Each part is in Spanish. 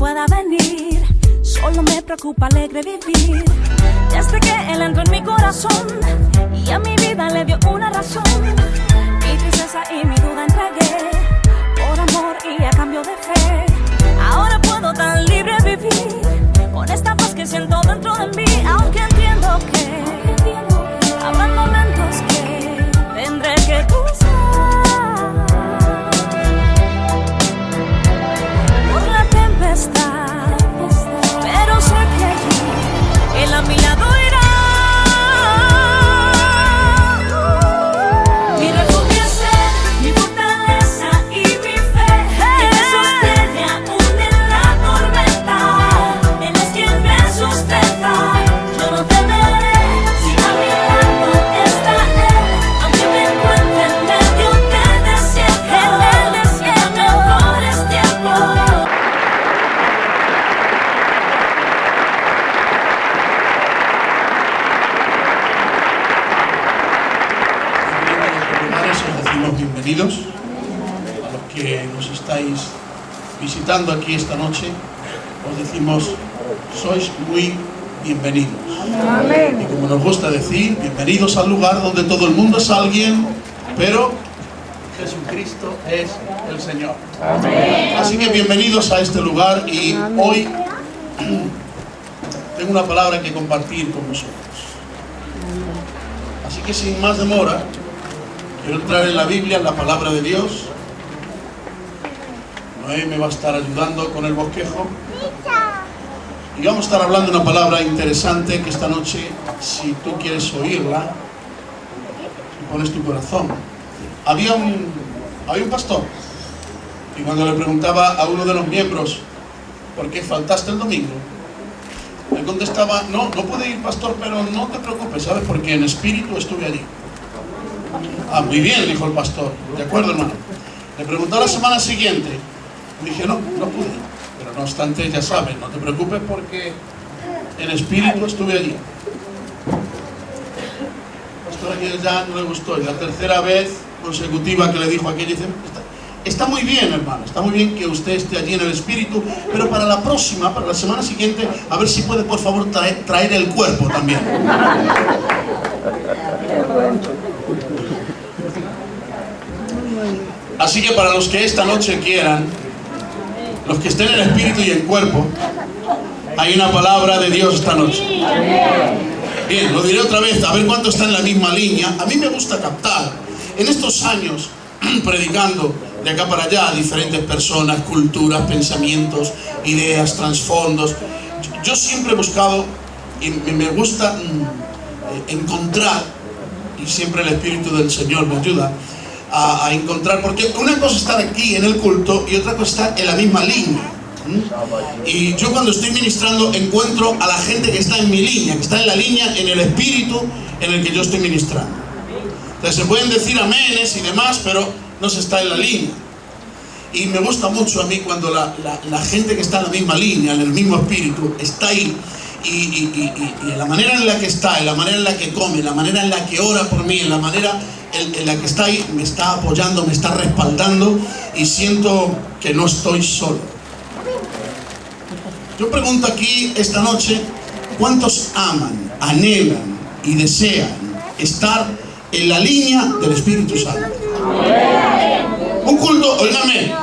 pueda venir. Solo me preocupa alegre vivir. Desde que él entró en mi corazón y a mi vida le dio una razón. Mi tristeza y mi duda entregué por amor y a cambio de fe. Ahora puedo tan libre vivir con esta paz que siento dentro de mí. Aunque entiendo que habrá momentos que tendré que cruzar por la tempestad, pero sé que él a mi lado irá. Mi refugio es él, mi fortaleza y mi fe, que me sostiene aún en la tormenta. Él es quien me sustenta. Yo no temeré si a mi lado está él, aunque me encuentre en medio del desierto. En el desierto mejores tiempos. Os decimos bienvenidos a los que nos estáis visitando aquí esta noche. Os decimos, sois muy bienvenidos. Amén. Y como nos gusta decir, bienvenidos al lugar donde todo el mundo es alguien, pero Jesucristo es el Señor. Amén. Así que bienvenidos a este lugar y hoy tengo una palabra que compartir con vosotros. Así que sin más demora, quiero entrar en la Biblia, en la palabra de Dios. Noé me va a estar ayudando con el bosquejo. Y vamos a estar hablando de una palabra interesante que esta noche, si tú quieres oírla, si pones tu corazón. Había un pastor, y cuando le preguntaba a uno de los miembros, ¿por qué faltaste el domingo?, le contestaba, no puede ir, pastor, pero no te preocupes, ¿sabes? Porque en espíritu estuve allí. Ah, muy bien, dijo el pastor. De acuerdo, hermano. Le preguntó la semana siguiente. Y dije, no pude. Pero no obstante, ya sabes, no te preocupes porque en espíritu estuve allí. El pastor aquel ya no le gustó. Y la tercera vez consecutiva que le dijo aquello, dice, está muy bien, hermano, está muy bien que usted esté allí en el espíritu, pero para la próxima, para la semana siguiente, a ver si puede, por favor, traer el cuerpo también. Así que para los que esta noche quieran, los que estén en espíritu y en cuerpo, hay una palabra de Dios esta noche. Bien, lo diré otra vez, a ver cuánto está en la misma línea. A mí me gusta captar, en estos años, predicando de acá para allá a diferentes personas, culturas, pensamientos, ideas, trasfondos. Yo siempre he buscado y me gusta encontrar, y siempre el Espíritu del Señor me ayuda a encontrar, porque una cosa es estar aquí en el culto y otra cosa es estar en la misma línea. Y yo cuando estoy ministrando encuentro a la gente que está en mi línea, que está en la línea, en el espíritu en el que yo estoy ministrando. Entonces se pueden decir aménes y demás, pero no se está en la línea. Y me gusta mucho a mí cuando la gente que está en la misma línea, en el mismo espíritu, está ahí. Y en la manera en la que está, en la manera en la que come, en la manera en la que ora por mí, en la manera en la que está ahí, me está apoyando, me está respaldando y siento que no estoy solo. Yo pregunto aquí esta noche, ¿cuántos aman, anhelan y desean estar en la línea del Espíritu Santo? Un culto, óigame,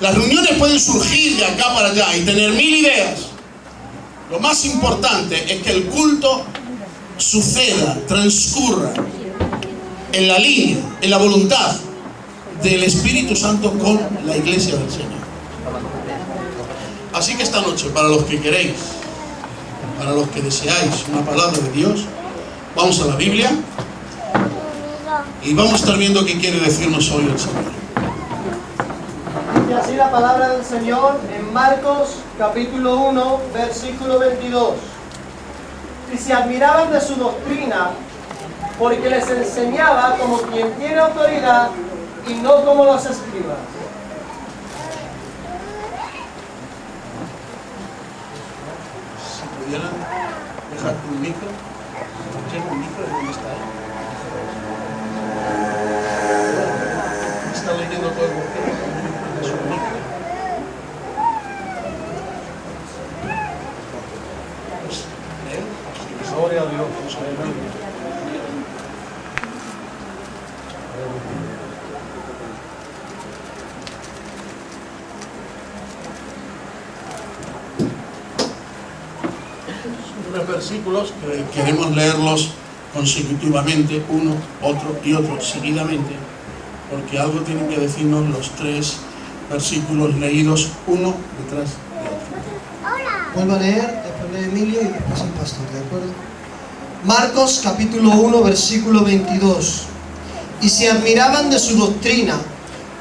las reuniones pueden surgir de acá para allá y tener 1000 ideas. Lo más importante es que el culto suceda, transcurra en la línea, en la voluntad del Espíritu Santo con la iglesia del Señor. Así que esta noche, para los que queréis, para los que deseáis una palabra de Dios, vamos a la Biblia y vamos a estar viendo qué quiere decirnos hoy el Señor. Y así la palabra del Señor en Marcos capítulo 1 versículo 22. Y se admiraban de su doctrina, porque les enseñaba como quien tiene autoridad y no como los escribas. Si pudieran dejar un micro, checa un micro, ¿dónde está él? Está leyendo todo el bosquejo. Gloria a Dios. Unos versículos que queremos leerlos consecutivamente, uno, otro y otro, seguidamente, porque algo tienen que decirnos los tres versículos leídos uno detrás de otro. Vuelvo a leer, después lee Emilio y después el pastor, ¿de acuerdo? Marcos capítulo 1, versículo 22. Y se admiraban de su doctrina,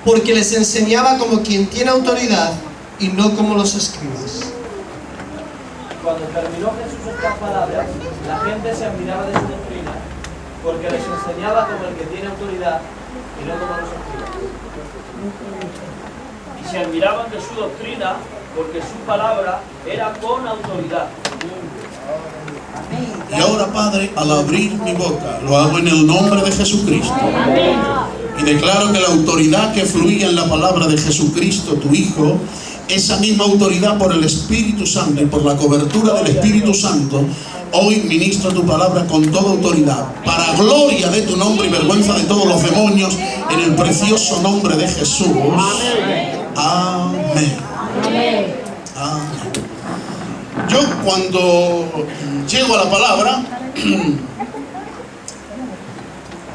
porque les enseñaba como quien tiene autoridad y no como los escribas. Cuando terminó Jesús estas palabras, la gente se admiraba de su doctrina, porque les enseñaba como el que tiene autoridad y no como los escribas. Y se admiraban de su doctrina, porque su palabra era con autoridad. Y ahora, Padre, al abrir mi boca, lo hago en el nombre de Jesucristo. Y declaro que la autoridad que fluía en la palabra de Jesucristo, tu Hijo, esa misma autoridad por el Espíritu Santo y por la cobertura del Espíritu Santo, hoy ministro tu palabra con toda autoridad, para gloria de tu nombre y vergüenza de todos los demonios, en el precioso nombre de Jesús. Amén. Amén. Yo cuando llego a la palabra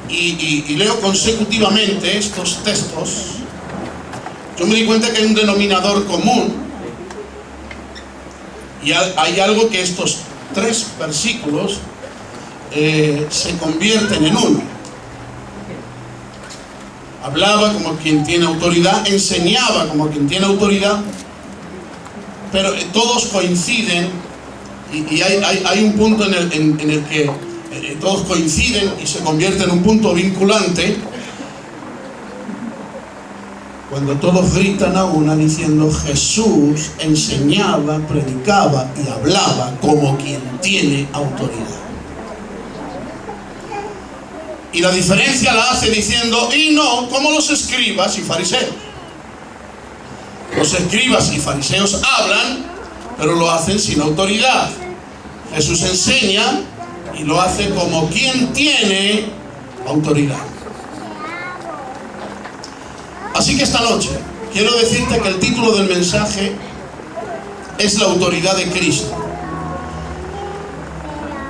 y leo consecutivamente estos textos, yo me di cuenta que hay un denominador común y hay algo que estos tres versículos se convierten en uno. Hablaba como quien tiene autoridad, enseñaba como quien tiene autoridad, pero todos coinciden y hay un punto en el que todos coinciden y se convierte en un punto vinculante cuando todos gritan a una diciendo: Jesús enseñaba, predicaba y hablaba como quien tiene autoridad. Y la diferencia la hace diciendo: y no como los escribas y fariseos. Los escribas y fariseos hablan, pero lo hacen sin autoridad. Jesús enseña y lo hace como quien tiene autoridad. Así que esta noche quiero decirte que el título del mensaje es la autoridad de Cristo.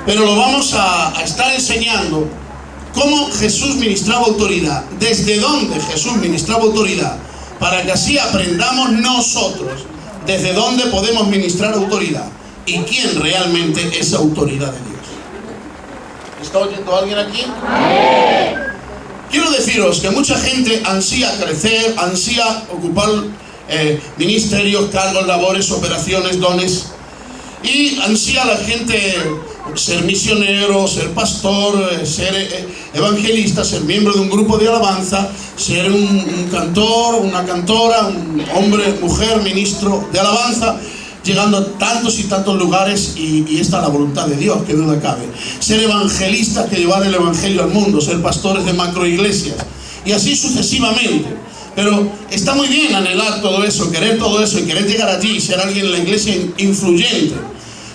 Pero lo vamos a estar enseñando cómo Jesús ministraba autoridad, desde dónde Jesús ministraba autoridad, para que así aprendamos nosotros desde dónde podemos ministrar autoridad y quién realmente es autoridad de Dios. ¿Está oyendo alguien aquí? Quiero deciros que mucha gente ansía crecer, ansía ocupar ministerios, cargos, labores, operaciones, dones, y ansía la gente ser misionero, ser pastor, ser evangelista, ser miembro de un grupo de alabanza, ser un cantor, una cantora, un hombre, mujer, ministro de alabanza, llegando a tantos y tantos lugares, y esta es la voluntad de Dios, que duda cabe. Ser evangelistas que llevar el evangelio al mundo, ser pastores de macroiglesias, y así sucesivamente. Pero está muy bien anhelar todo eso, querer todo eso, y querer llegar allí, ser alguien en la iglesia influyente,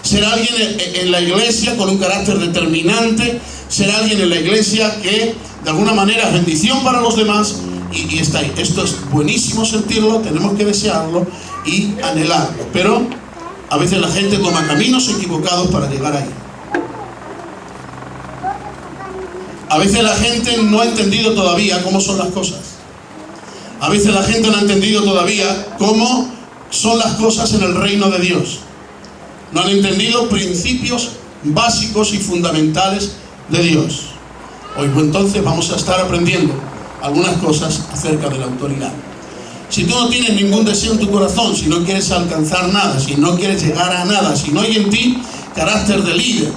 ser alguien en la iglesia con un carácter determinante, ser alguien en la iglesia que de alguna manera es bendición para los demás, y está ahí. Esto es buenísimo sentirlo, tenemos que desearlo y anhelarlo, pero a veces la gente toma caminos equivocados para llegar ahí. A veces la gente no ha entendido todavía cómo son las cosas. A veces la gente no ha entendido todavía cómo son las cosas en el reino de Dios. No han entendido principios básicos y fundamentales de Dios. Hoy pues entonces vamos a estar aprendiendo algunas cosas acerca de la autoridad. Si tú no tienes ningún deseo en tu corazón, si no quieres alcanzar nada, si no quieres llegar a nada, si no hay en ti carácter de líder,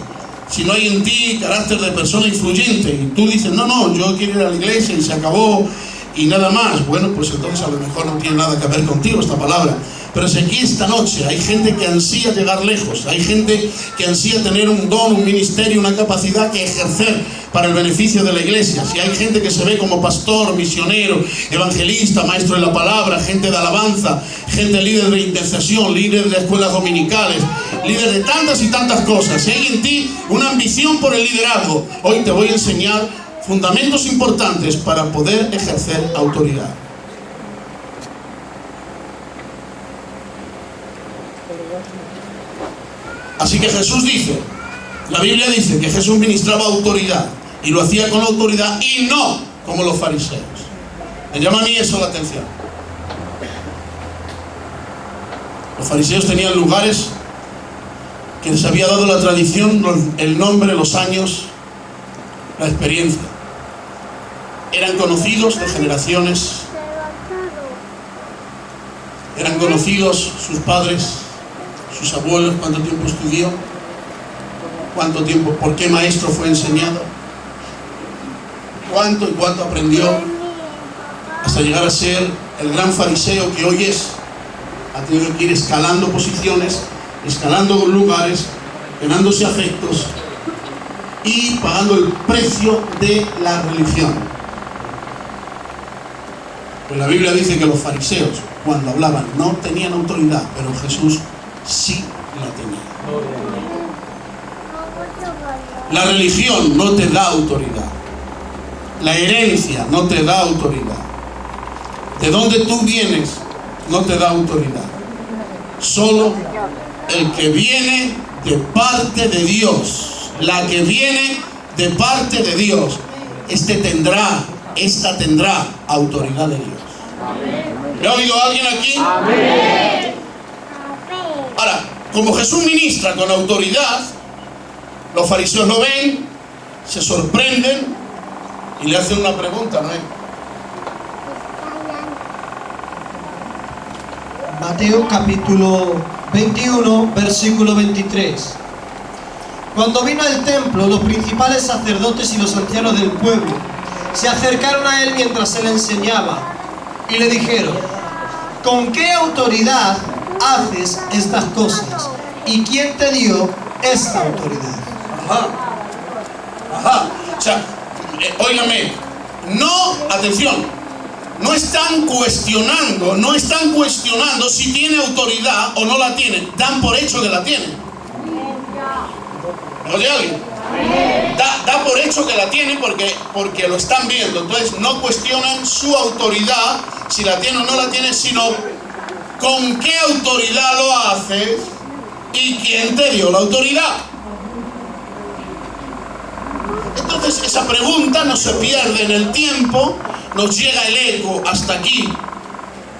si no hay en ti carácter de persona influyente, y tú dices: no, yo quiero ir a la iglesia y se acabó y nada más, bueno, pues entonces a lo mejor no tiene nada que ver contigo esta palabra. Pero si aquí esta noche hay gente que ansía llegar lejos, hay gente que ansía tener un don, un ministerio, una capacidad que ejercer para el beneficio de la iglesia, si hay gente que se ve como pastor, misionero, evangelista, maestro de la palabra, gente de alabanza, gente líder de intercesión, líder de escuelas dominicales, líder de tantas y tantas cosas. Si hay en ti una ambición por el liderazgo, hoy te voy a enseñar fundamentos importantes para poder ejercer autoridad. Así que Jesús dice, la Biblia dice que Jesús ministraba autoridad y lo hacía con autoridad y no como los fariseos. Me llama a mí eso la atención. Los fariseos tenían lugares que les había dado la tradición, el nombre, los años, la experiencia. Eran conocidos de generaciones, eran conocidos sus padres, sus abuelos, cuánto tiempo estudió, cuánto tiempo, por qué maestro fue enseñado, cuánto y cuánto aprendió, hasta llegar a ser el gran fariseo que hoy es. Ha tenido que ir escalando posiciones, escalando lugares, ganándose afectos y pagando el precio de la religión. Pues la Biblia dice que los fariseos, cuando hablaban, no tenían autoridad, pero Jesús sí la tenía. La religión no te da autoridad. La herencia no te da autoridad. De donde tú vienes no te da autoridad. Solo el que viene de parte de Dios, la que viene de parte de Dios, esta tendrá autoridad de Dios. ¿Me ha oído alguien aquí? Amén. Ahora, como Jesús ministra con autoridad, los fariseos lo ven, se sorprenden y le hacen una pregunta, ¿no? Mateo capítulo 21, versículo 23. Cuando vino al templo, los principales sacerdotes y los ancianos del pueblo se acercaron a él mientras él enseñaba y le dijeron: ¿con qué autoridad haces estas cosas? ¿Y quién te dio esta autoridad? O sea, óigame, no están cuestionando si tiene autoridad o no la tiene, dan por hecho que la tiene. ¿Me oye alguien? Da por hecho que la tiene porque lo están viendo. Entonces no cuestionan su autoridad, si la tiene o no la tiene, sino con qué autoridad lo haces y quién te dio la autoridad. Entonces esa pregunta no se pierde en el tiempo, nos llega el eco hasta aquí,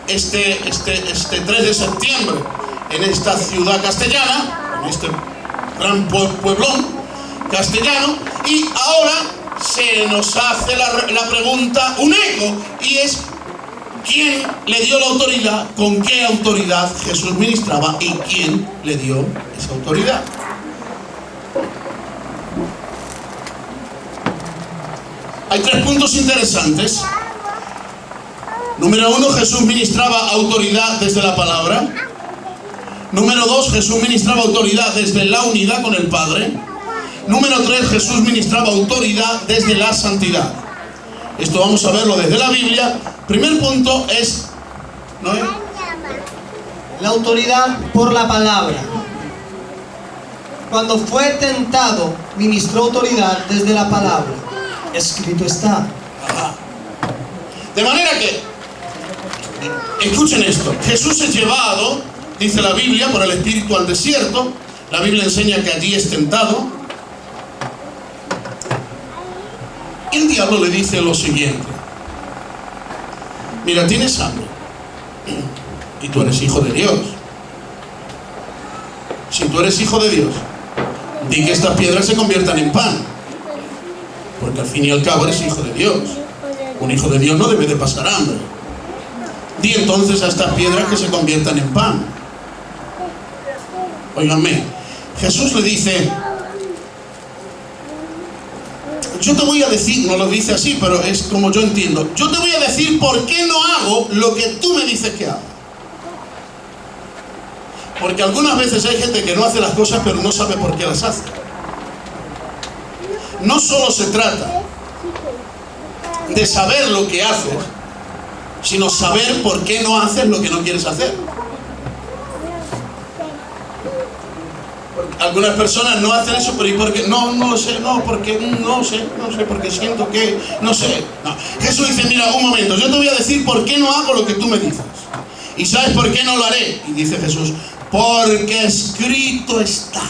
este 3 de septiembre, en esta ciudad castellana, en este gran pueblón castellano, y ahora se nos hace la pregunta, un eco, y es: ¿quién le dio la autoridad? ¿Con qué autoridad Jesús ministraba? ¿Y quién le dio esa autoridad? Hay 3 puntos interesantes. Número 1, Jesús ministraba autoridad desde la palabra. Número 2, Jesús ministraba autoridad desde la unidad con el Padre. Número 3, Jesús ministraba autoridad desde la santidad. Esto vamos a verlo desde la Biblia. Primer punto es, ¿no? La autoridad por la palabra. Cuando fue tentado, ministró autoridad desde la palabra. Escrito está. De manera que, escuchen esto, Jesús es llevado, dice la Biblia, por el Espíritu al desierto. La Biblia enseña que allí es tentado. Y el diablo le dice lo siguiente: mira, tienes hambre y tú eres hijo de Dios. Si tú eres hijo de Dios, di que estas piedras se conviertan en pan, porque al fin y al cabo eres hijo de Dios. Un hijo de Dios no debe de pasar hambre. Di entonces a estas piedras que se conviertan en pan. Óiganme, Jesús le dice: yo te voy a decir, no lo dice así, pero es como yo entiendo, yo te voy a decir por qué no hago lo que tú me dices que haga. Porque algunas veces hay gente que no hace las cosas pero no sabe por qué las hace. No solo se trata de saber lo que haces, sino saber por qué no haces lo que no quieres hacer. Algunas personas no hacen eso, pero ¿y por qué? No lo sé, porque siento que, no sé. No. Jesús dice, mira, un momento, yo te voy a decir por qué no hago lo que tú me dices. ¿Y sabes por qué no lo haré? Y dice Jesús, porque escrito está.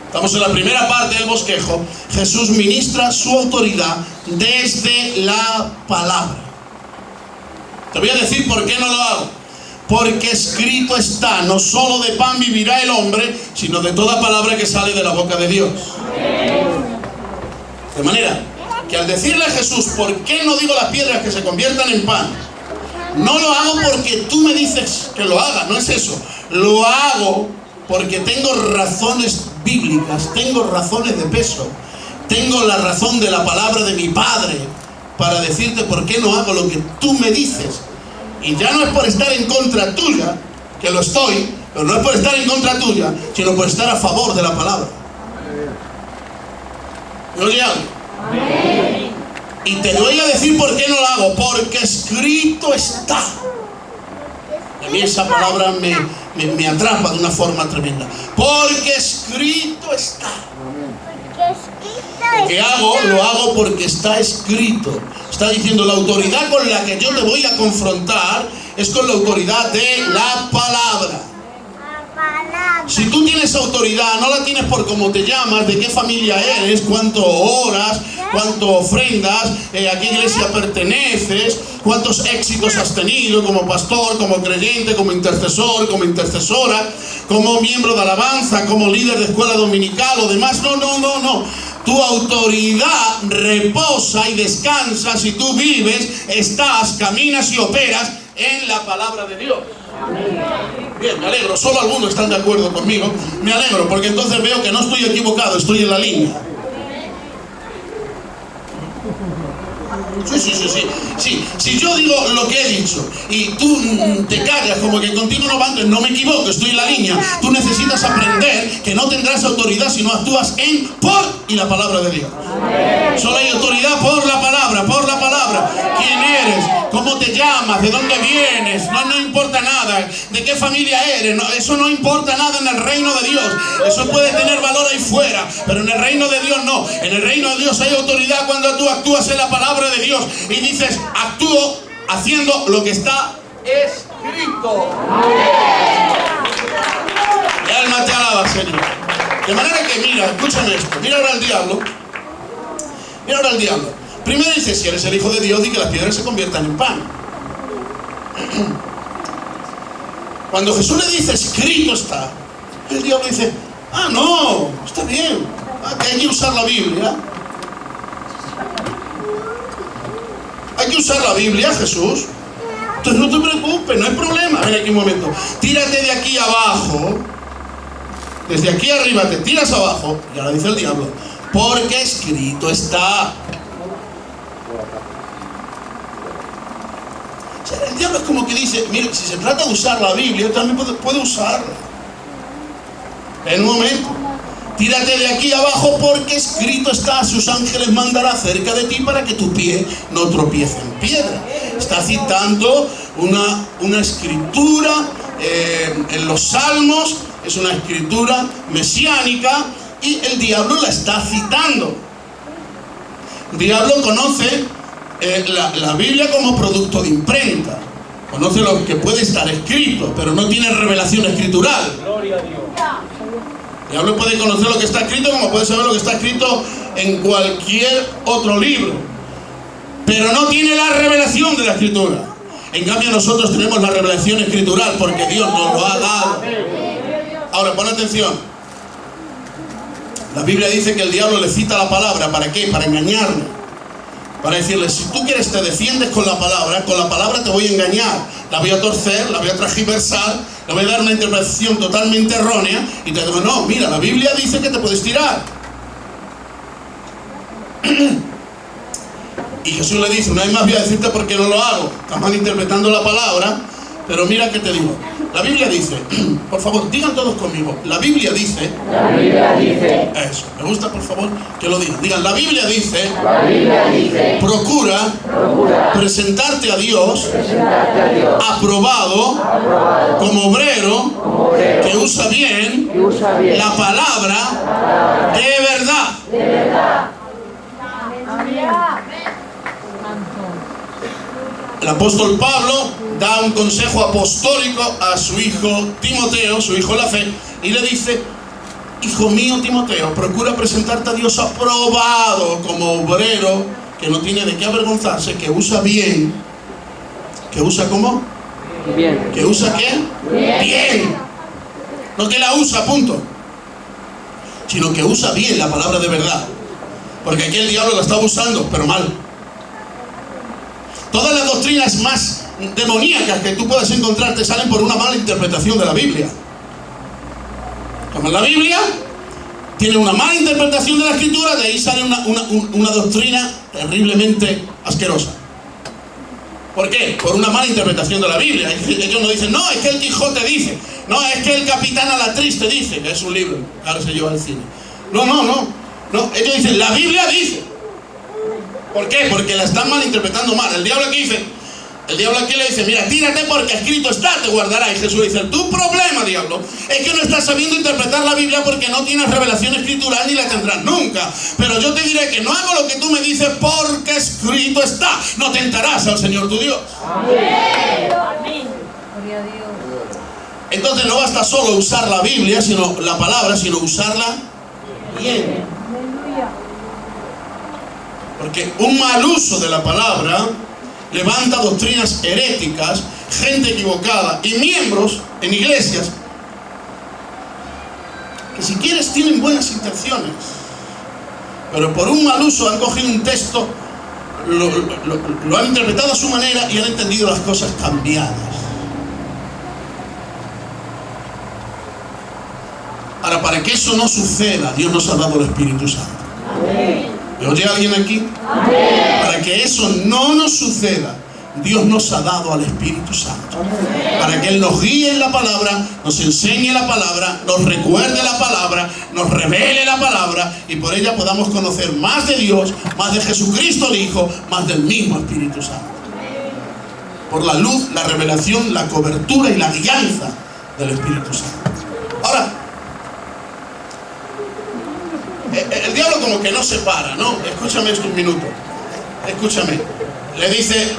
Estamos en la primera parte del bosquejo. Jesús ministra su autoridad desde la palabra. Te voy a decir por qué no lo hago. Porque escrito está, no solo de pan vivirá el hombre, sino de toda palabra que sale de la boca de Dios. De manera que al decirle a Jesús, ¿por qué no digo las piedras que se conviertan en pan? No lo hago porque tú me dices que lo haga, no es eso. Lo hago porque tengo razones bíblicas, tengo razones de peso, tengo la razón de la palabra de mi Padre para decirte por qué no hago lo que tú me dices. Y ya no es por estar en contra tuya, que lo estoy, pero no es por estar en contra tuya, sino por estar a favor de la palabra. ¿Me oye algo? Y te voy a decir por qué no lo hago, porque escrito está. A mí esa palabra me atrapa de una forma tremenda. Porque escrito está. Lo que hago, lo hago porque está escrito. Está diciendo, la autoridad con la que yo te voy a confrontar es con la autoridad de la palabra. Si tú tienes autoridad, no la tienes por cómo te llamas, de qué familia eres, cuánto oras, cuánto ofrendas, a qué iglesia perteneces, cuántos éxitos has tenido como pastor, como creyente, como intercesor, como intercesora, como miembro de alabanza, como líder de escuela dominical o demás. No. Tu autoridad reposa y descansa si tú vives, estás, caminas y operas en la palabra de Dios. Bien, me alegro, solo algunos están de acuerdo conmigo. Me alegro porque entonces veo que no estoy equivocado, estoy en la línea. Sí. Si yo digo lo que he dicho y tú te callas como que contigo no va, no me equivoco, estoy en la línea. Tú necesitas aprender que no tendrás autoridad si no actúas en, por y la palabra de Dios. Solo hay autoridad por la palabra, por la palabra. ¿Quién eres? ¿Cómo te llamas? ¿De dónde vienes? No importa nada. ¿De qué familia eres? No, eso no importa nada en el reino de Dios. Eso puede tener valor ahí fuera, pero en el reino de Dios no. En el reino de Dios hay autoridad cuando tú actúas en la palabra de Dios y dices, actúo haciendo lo que está escrito. Mi alma te alaba, Señor. De manera que mira, escúchame esto. Mira ahora al diablo. Primero dice, si eres el Hijo de Dios, di que las piedras se conviertan en pan. Cuando Jesús le dice, escrito está, el diablo dice, no, está bien, que hay que usar la Biblia. Hay que usar la Biblia, Jesús. Entonces no te preocupes, no hay problema. Ven aquí un momento. Tírate de aquí abajo. Desde aquí arriba te tiras abajo. Y ahora dice el diablo, porque escrito está. O sea, el diablo es como que dice, mire, si se trata de usar la Biblia, yo también puedo usarla. En un momento. Tírate de aquí abajo porque escrito está, sus ángeles mandará cerca de ti para que tu pie no tropiece en piedra. Está citando una escritura en los Salmos, es una escritura mesiánica y el diablo la está citando. El diablo conoce la Biblia como producto de imprenta. Conoce lo que puede estar escrito, pero no tiene revelación escritural. Gloria a Dios. El diablo puede conocer lo que está escrito como puede saber lo que está escrito en cualquier otro libro, pero no tiene la revelación de la escritura. En cambio nosotros tenemos la revelación escritural porque Dios nos lo ha dado. Ahora pon atención. La Biblia dice que el diablo le cita la palabra. ¿Para qué? Para engañarle. Para decirle, si tú quieres te defiendes con la palabra te voy a engañar, la voy a torcer, la voy a transgiversar, le voy a dar una interpretación totalmente errónea y te digo, no, mira, la Biblia dice que te puedes tirar. Y Jesús le dice, una vez más voy a decirte por qué no lo hago. Estás malinterpretando la palabra, Pero mira que te digo, la Biblia dice, por favor, digan todos conmigo, la Biblia dice, eso, me gusta por favor que lo digan, la Biblia dice, procura presentarte a Dios, aprobado, como obrero, que usa bien la palabra de verdad. El apóstol Pablo da un consejo apostólico a su hijo Timoteo, su hijo en la fe, y le dice: hijo mío Timoteo, procura presentarte a Dios aprobado como obrero que no tiene de qué avergonzarse, que usa bien. ¿Que usa cómo? Bien. ¿Que usa qué? Bien. No que la usa, punto. Sino que usa bien la palabra de verdad. Porque aquí el diablo la está usando, pero mal. Todas las doctrinas más demoníacas que tú puedes encontrar te salen por una mala interpretación de la Biblia. Como la Biblia tiene una mala interpretación de la Escritura, de ahí sale una doctrina terriblemente asquerosa. ¿Por qué? Por una mala interpretación de la Biblia. Ellos no dicen, no, es que el Quijote dice, no, es que el Capitán a la Triste dice, que es un libro, ahora se lleva al cine. No, ellos dicen, la Biblia dice. ¿Por qué? Porque la están malinterpretando mal. El diablo aquí le dice, mira, tírate porque escrito está, te guardará. Y Jesús dice, tu problema, diablo, es que no estás sabiendo interpretar la Biblia porque no tienes revelación escritural ni la tendrás nunca. Pero yo te diré que no hago lo que tú me dices porque escrito está. No tentarás al Señor tu Dios. Amén. Entonces no basta solo usar la Biblia, sino la palabra, sino usarla bien. Porque un mal uso de la palabra levanta doctrinas heréticas, gente equivocada y miembros en iglesias que si quieres tienen buenas intenciones, pero por un mal uso han cogido un texto, lo han interpretado a su manera y han entendido las cosas cambiadas. Ahora, para que eso no suceda, Dios nos ha dado el Espíritu Santo. Amén. ¿Me oye alguien aquí? Amén. Para que eso no nos suceda, Dios nos ha dado al Espíritu Santo. Amén. Para que Él nos guíe en la palabra, nos enseñe la palabra, nos recuerde la palabra, nos revele la palabra y por ella podamos conocer más de Dios, más de Jesucristo el Hijo, más del mismo Espíritu Santo. Por la luz, la revelación, la cobertura y la guianza del Espíritu Santo. Ahora, el diablo como que no se para, ¿no? Escúchame esto un minuto. Escúchame. Le dice,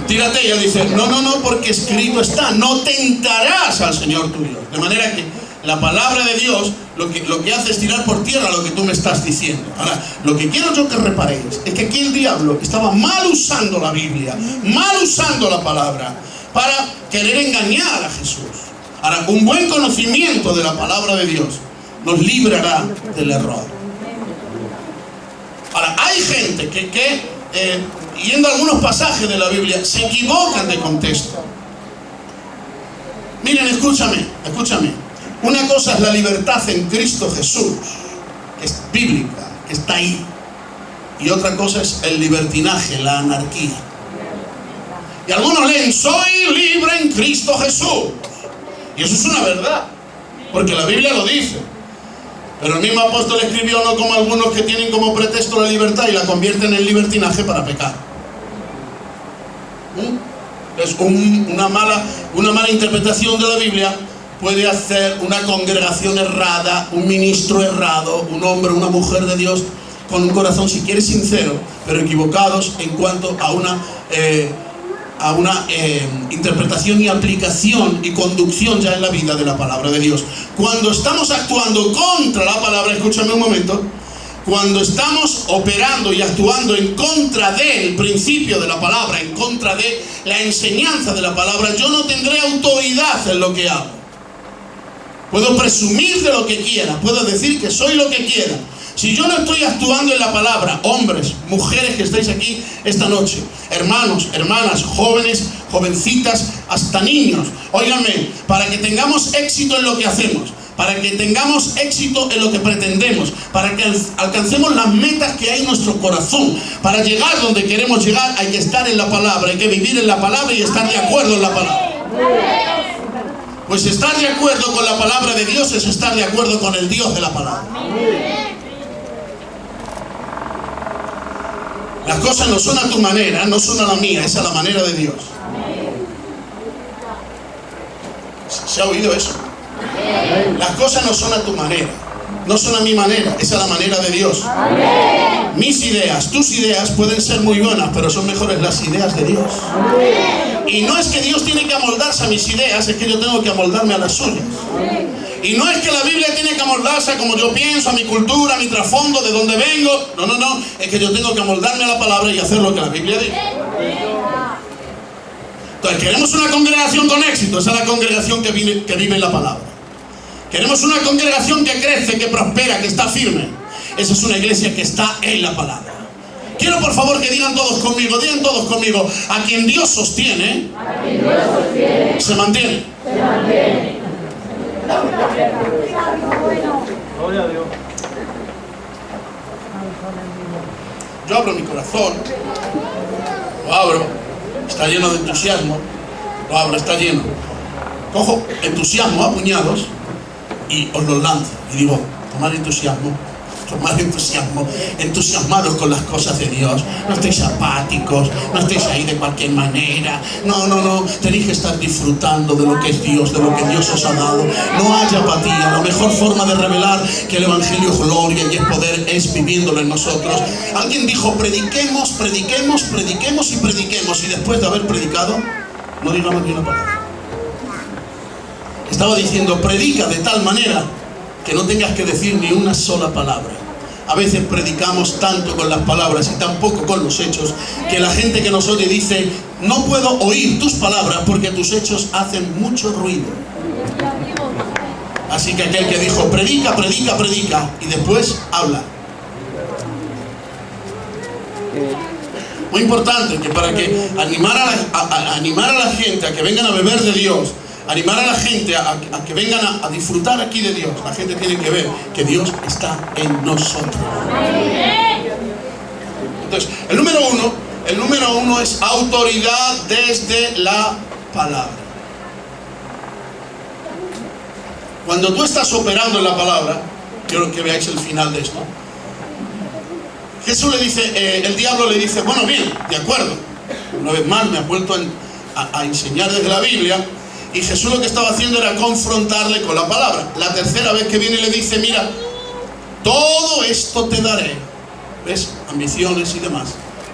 tírate, y él dice, no, porque escrito está, no tentarás al Señor tu Dios. De manera que la palabra de Dios lo que hace es tirar por tierra lo que tú me estás diciendo. Ahora, lo que quiero yo que reparéis es que aquí el diablo estaba mal usando la Biblia, mal usando la palabra para querer engañar a Jesús. Ahora, un buen conocimiento de la palabra de Dios nos librará del error. Ahora, hay gente que yendo a algunos pasajes de la Biblia, se equivocan de contexto. Miren, escúchame. Una cosa es la libertad en Cristo Jesús, que es bíblica, que está ahí. Y otra cosa es el libertinaje, la anarquía. Y algunos leen, soy libre en Cristo Jesús. Y eso es una verdad, porque la Biblia lo dice. Pero el mismo apóstol escribió, no como algunos que tienen como pretexto la libertad y la convierten en libertinaje para pecar. Es una mala interpretación de la Biblia puede hacer una congregación errada, un ministro errado, un hombre, una mujer de Dios con un corazón, si quieres, sincero, pero equivocados en cuanto a una interpretación y aplicación y conducción ya en la vida de la palabra de Dios. Cuando estamos actuando contra la palabra, escúchame un momento, cuando estamos operando y actuando en contra del principio de la palabra, en contra de la enseñanza de la palabra, yo no tendré autoridad en lo que hago. Puedo presumir de lo que quiera, puedo decir que soy lo que quiera. Si yo no estoy actuando en la palabra, hombres, mujeres que estáis aquí esta noche, hermanos, hermanas, jóvenes, jovencitas, hasta niños, óiganme, para que tengamos éxito en lo que hacemos, para que tengamos éxito en lo que pretendemos, para que alcancemos las metas que hay en nuestro corazón. Para llegar donde queremos llegar hay que estar en la palabra, hay que vivir en la palabra y estar de acuerdo en la palabra. Pues estar de acuerdo con la palabra de Dios es estar de acuerdo con el Dios de la palabra. Las cosas no son a tu manera, no son a la mía, es a la manera de Dios. ¿Se ha oído eso? Las cosas no son a tu manera, no son a mi manera, es a la manera de Dios. Mis ideas, tus ideas pueden ser muy buenas, pero son mejores las ideas de Dios. Y no es que Dios tiene que amoldarse a mis ideas, es que yo tengo que amoldarme a las suyas. Y no es que la Biblia tiene que amoldarse a como yo pienso, a mi cultura, a mi trasfondo, de donde vengo. No, no, no, es que yo tengo que amoldarme a la palabra y hacer lo que la Biblia dice. Entonces, queremos una congregación con éxito, esa es la congregación que vive en la palabra. Queremos una congregación que crece, que prospera, que está firme. Esa es una iglesia que está en la palabra. Quiero por favor que digan todos conmigo, a quien Dios sostiene, se mantiene. Gloria a Dios. Yo abro mi corazón, lo abro, está lleno de entusiasmo, lo abro, está lleno. Cojo entusiasmo a puñados y os lo lanzo y digo, tomad entusiasmo, entusiasmados con las cosas de Dios. No estéis apáticos, no estéis ahí de cualquier manera. No, tenéis que estar disfrutando de lo que es Dios, de lo que Dios os ha dado. No haya apatía. La mejor forma de revelar que el Evangelio es gloria y es poder es viviéndolo en nosotros. Alguien dijo, prediquemos, y después de haber predicado, no digamos ni una palabra. Estaba diciendo, predica de tal manera que no tengas que decir ni una sola palabra. A veces predicamos tanto con las palabras y tan poco con los hechos, que la gente que nos oye dice, no puedo oír tus palabras porque tus hechos hacen mucho ruido. Así que aquel que dijo, predica, y después habla. Muy importante que para que animar a la gente a que vengan a beber de Dios, animar a la gente a que vengan a disfrutar aquí de Dios. La gente tiene que ver que Dios está en nosotros. Entonces, el número uno es autoridad desde la palabra. Cuando tú estás operando en la palabra, quiero que veáis el final de esto. Jesús le dice, el diablo le dice, bueno, bien, de acuerdo. Una vez más me ha vuelto a enseñar desde la Biblia. Y Jesús lo que estaba haciendo era confrontarle con la palabra. La tercera vez que viene le dice, mira, todo esto te daré. ¿Ves? Ambiciones y demás.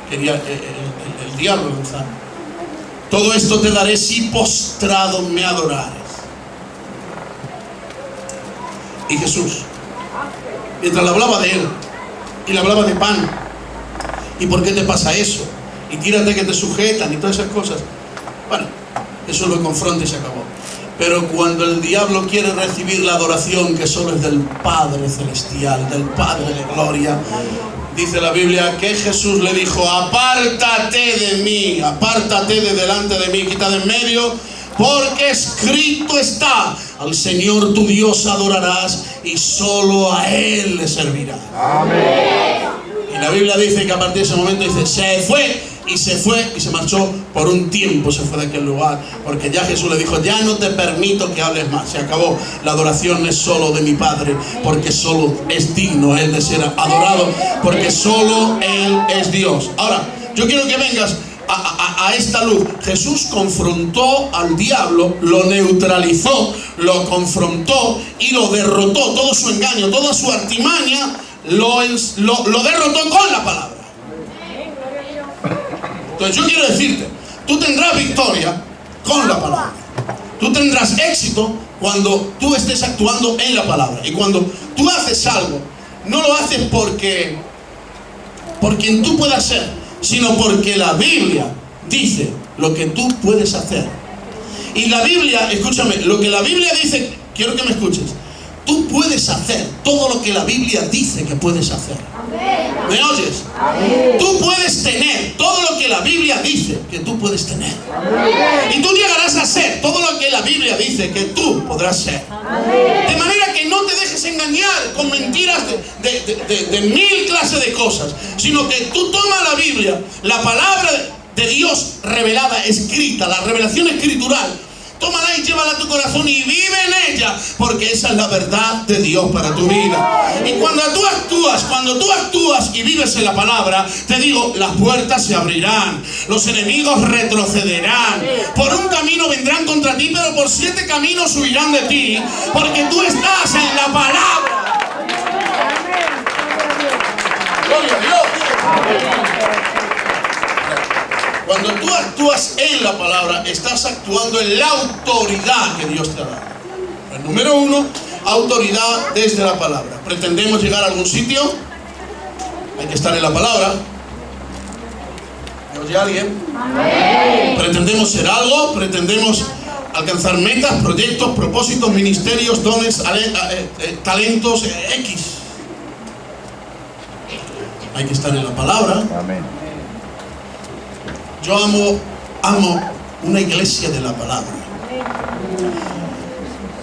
Quería el diablo lanzar. Todo esto te daré si postrado me adorares. Y Jesús, mientras le hablaba de él, y le hablaba de pan, y por qué te pasa eso, y tírate que te sujetan, y todas esas cosas. Bueno, Jesús lo confronta y se acabó. Pero cuando el diablo quiere recibir la adoración que solo es del Padre Celestial, del Padre de Gloria, dice la Biblia que Jesús le dijo, apártate de mí, apártate de delante de mí, quita de en medio, porque escrito está, al Señor tu Dios adorarás y solo a Él le servirás. Amén. Y la Biblia dice que a partir de ese momento dice, se fue y se marchó por un tiempo, se fue de aquel lugar, porque ya Jesús le dijo, ya no te permito que hables más, se acabó, la adoración es solo de mi Padre, porque solo es digno Él de ser adorado, porque solo Él es Dios. Ahora, yo quiero que vengas a esta luz. Jesús confrontó al diablo, lo neutralizó, lo confrontó y lo derrotó, todo su engaño, toda su artimaña, lo derrotó con la palabra. Entonces yo quiero decirte, tú tendrás victoria con la palabra. Tú tendrás éxito cuando tú estés actuando en la palabra. Y cuando tú haces algo, no lo haces por quien tú puedas ser, sino porque la Biblia dice lo que tú puedes hacer. Y la Biblia, escúchame, lo que la Biblia dice, quiero que me escuches, tú puedes hacer todo lo que la Biblia dice que puedes hacer. ¿Me oyes? Tú puedes tener todo lo que la Biblia dice que tú puedes tener. Y tú llegarás a ser todo lo que la Biblia dice que tú podrás ser. De manera que no te dejes engañar con mentiras de mil clases de cosas, sino que tú tomas la Biblia, la palabra de Dios revelada, escrita, la revelación escritural, tómala y llévala a tu corazón y vive en ella, porque esa es la verdad de Dios para tu vida. Y cuando tú actúas y vives en la palabra, te digo, las puertas se abrirán, los enemigos retrocederán, por un camino vendrán contra ti, pero por 7 caminos huirán de ti, porque tú estás en la palabra. Gloria a Dios. Cuando tú actúas en la palabra, estás actuando en la autoridad que Dios te ha dado. El número 1, autoridad desde la palabra. ¿Pretendemos llegar a algún sitio? Hay que estar en la palabra. ¿Me oye alguien? Amén. ¿Pretendemos ser algo? ¿Pretendemos alcanzar metas, proyectos, propósitos, ministerios, dones, talentos, X? Hay que estar en la palabra. Amén. Yo amo una iglesia de la palabra.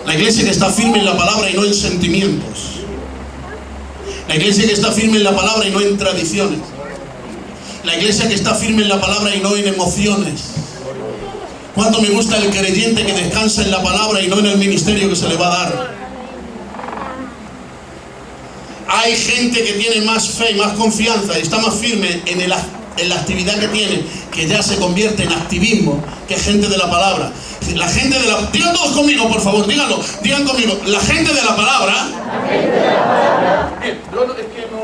La iglesia que está firme en la palabra y no en sentimientos. La iglesia que está firme en la palabra y no en tradiciones. La iglesia que está firme en la palabra y no en emociones. ¿Cuánto me gusta el creyente que descansa en la palabra y no en el ministerio que se le va a dar? Hay gente que tiene más fe y más confianza y está más firme en la actividad que tiene, que ya se convierte en activismo, que gente de la palabra. La gente de la... Digan todos conmigo, por favor, díganlo. Digan conmigo, la gente de la palabra. La gente de la palabra. Bien, es que no...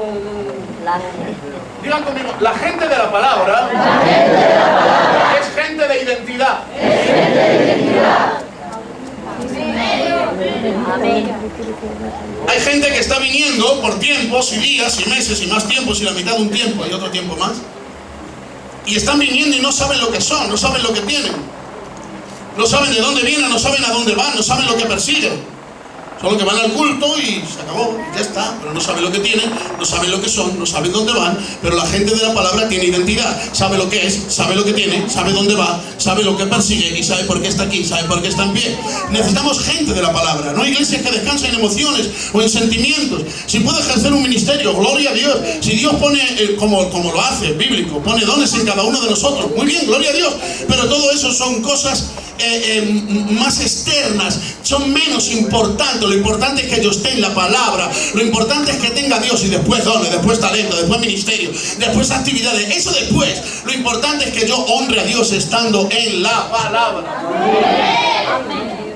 Digan conmigo, la gente de la palabra. La gente de la palabra. Es gente de identidad. Es gente de identidad. Amén. Hay gente que está viniendo por tiempos y días y meses y más tiempos y la mitad de un tiempo y otro tiempo más. Y están viniendo y no saben lo que son, no saben lo que tienen. No saben de dónde vienen, no saben a dónde van, no saben lo que persiguen. Solo que van al culto y se acabó, ya está. Pero no saben lo que tienen, no saben lo que son, no saben dónde van. Pero la gente de la palabra tiene identidad. Sabe lo que es, sabe lo que tiene, sabe dónde va, sabe lo que persigue y sabe por qué está aquí, sabe por qué está en pie. Necesitamos gente de la palabra, no iglesias que descansen en emociones o en sentimientos. Si puede ejercer un ministerio, gloria a Dios. Si Dios pone, como lo hace, bíblico, pone dones en cada uno de nosotros, muy bien, gloria a Dios. Pero todo eso son cosas más externas, son menos importantes. Lo importante es que yo esté en la palabra. Lo importante es que tenga Dios y después dones, después talento, después ministerio, después actividades. Eso después. Lo importante es que yo honre a Dios estando en la palabra. Amén.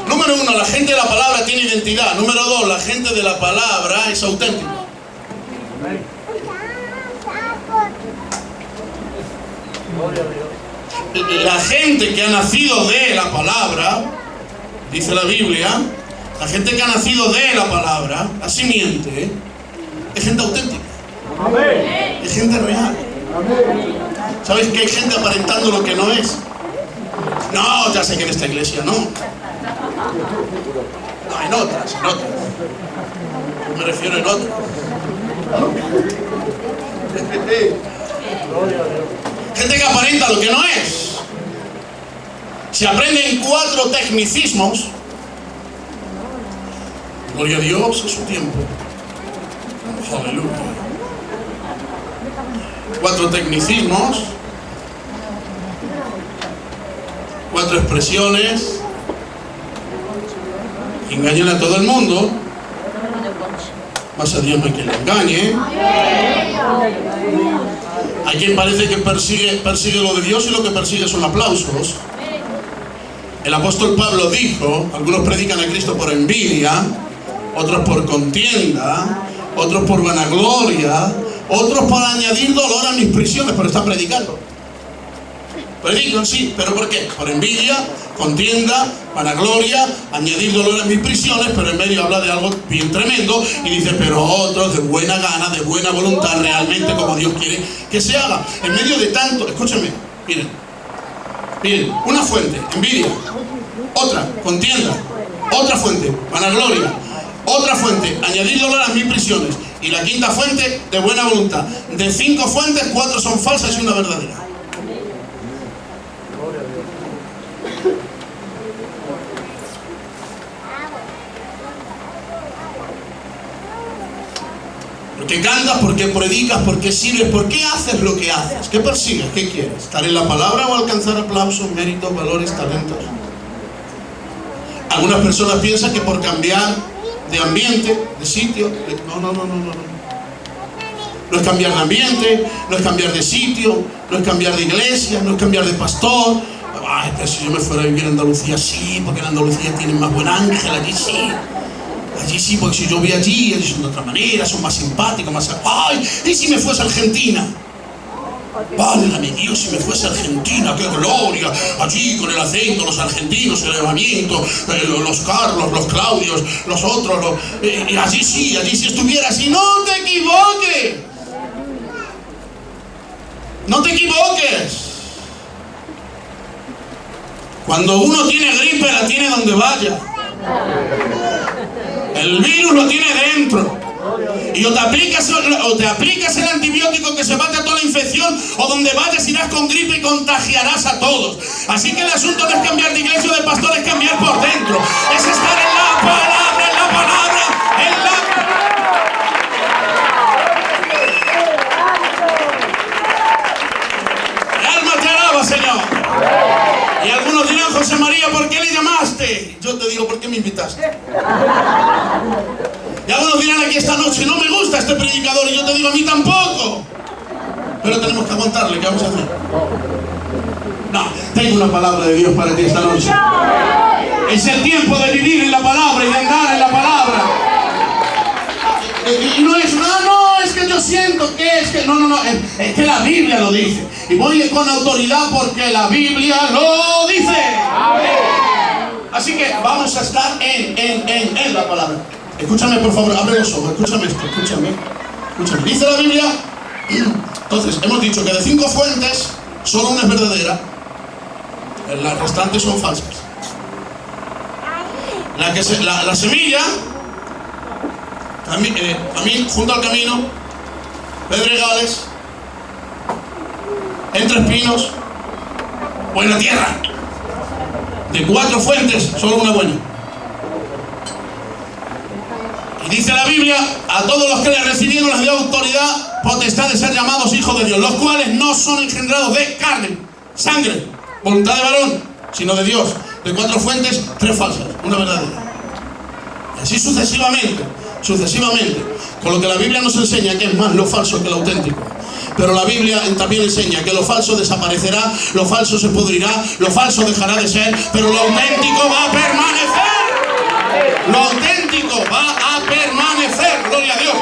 Número 1, la gente de la palabra tiene identidad. Número 2, la gente de la palabra es auténtica. La gente que ha nacido de la palabra, dice la Biblia, la gente que ha nacido de la palabra, la simiente, es gente auténtica. Es gente real. ¿Sabes que hay gente aparentando lo que no es? No, ya sé que en esta iglesia no. No, en otras. Me refiero en otras. Gente que aparenta lo que no es. Se aprenden 4 tecnicismos. Gloria a Dios, es su tiempo. Aleluya. 4 tecnicismos. 4 expresiones. Engañan a todo el mundo. Más a Dios no hay quien le engañe. Hay quien parece que persigue lo de Dios y lo que persigue son aplausos. El apóstol Pablo dijo, algunos predican a Cristo por envidia, otros por contienda, otros por vanagloria, otros por añadir dolor a mis prisiones, pero están predicando. Predican, sí, pero ¿por qué? Por envidia, contienda, vanagloria, añadir dolor a mis prisiones, pero en medio habla de algo bien tremendo y dice, pero otros de buena gana, de buena voluntad, realmente como Dios quiere que se haga. En medio de tanto, escúchame, miren, una fuente, envidia, otra, contienda, otra fuente, vanagloria, otra fuente, añadir dolor a mis prisiones, y la quinta fuente, de buena voluntad. De 5 fuentes, 4 son falsas y una verdadera. qué cantas? ¿Por qué predicas? ¿Por qué sirves? ¿Por qué haces lo que haces? ¿Qué persigues? ¿Qué quieres? ¿Estar en la palabra o alcanzar aplausos, méritos, valores, talentos? Algunas personas piensan que por cambiar de ambiente, de sitio, no. No es cambiar de ambiente, no es cambiar de sitio, no es cambiar de iglesia, no es cambiar de pastor. Ay, pero si yo me fuera a vivir a Andalucía, sí, porque en Andalucía tienen más buen ángel, allí sí. Allí sí, porque si yo voy allí son de otra manera, son más simpáticos, más... ¡Ay! ¿Y si me fuese a Argentina? Válgame Dios, si me fuese a Argentina, qué gloria, allí con el acento, los argentinos, el elevamiento, los Carlos, los Claudios, los otros, y allí sí estuviera así. ¡No te equivoques! ¡No te equivoques! Cuando uno tiene gripe, la tiene donde vaya. El virus lo tiene dentro. Y o te aplicas el antibiótico que se bate a toda la infección, o donde vayas irás con gripe y contagiarás a todos. Así que el asunto no es cambiar de iglesia o de pastor, es cambiar por dentro. Es estar en la palabra, en la palabra, en la... El alma te alaba, Señor. Y algunos dirán, José María, ¿por qué le llamaste? Yo te digo, ¿por qué me invitaste? Y algunos dirán aquí esta noche, no me gusta este predicador, y yo te digo, a mí tampoco. Pero tenemos que aguantarle, ¿qué vamos a hacer? No, tengo una palabra de Dios para ti esta noche. Es el tiempo de vivir en la palabra y de andar en la palabra. Y no es, no, es que yo siento que es que... No, es que la Biblia lo dice. Y voy con autoridad porque la Biblia lo dice. Así que vamos a estar en la palabra. Escúchame, por favor, abre los ojos, escúchame esto, escúchame. Dice la Biblia, entonces, hemos dicho que de 5 fuentes, solo una es verdadera, las restantes son falsas. La semilla, junto al camino, pedregales, entre espinos, buena tierra. De 4 fuentes, solo una buena. Y dice la Biblia, a todos los que le recibieron les dio autoridad, potestad de ser llamados hijos de Dios, los cuales no son engendrados de carne, sangre, voluntad de varón, sino de Dios. De 4 fuentes, 3 falsas, una verdadera. Y así sucesivamente, con lo que la Biblia nos enseña que es más lo falso que lo auténtico. Pero la Biblia también enseña que lo falso desaparecerá, lo falso se pudrirá, lo falso dejará de ser, pero lo auténtico va a permanecer. Lo auténtico va a permanecer, gloria a Dios.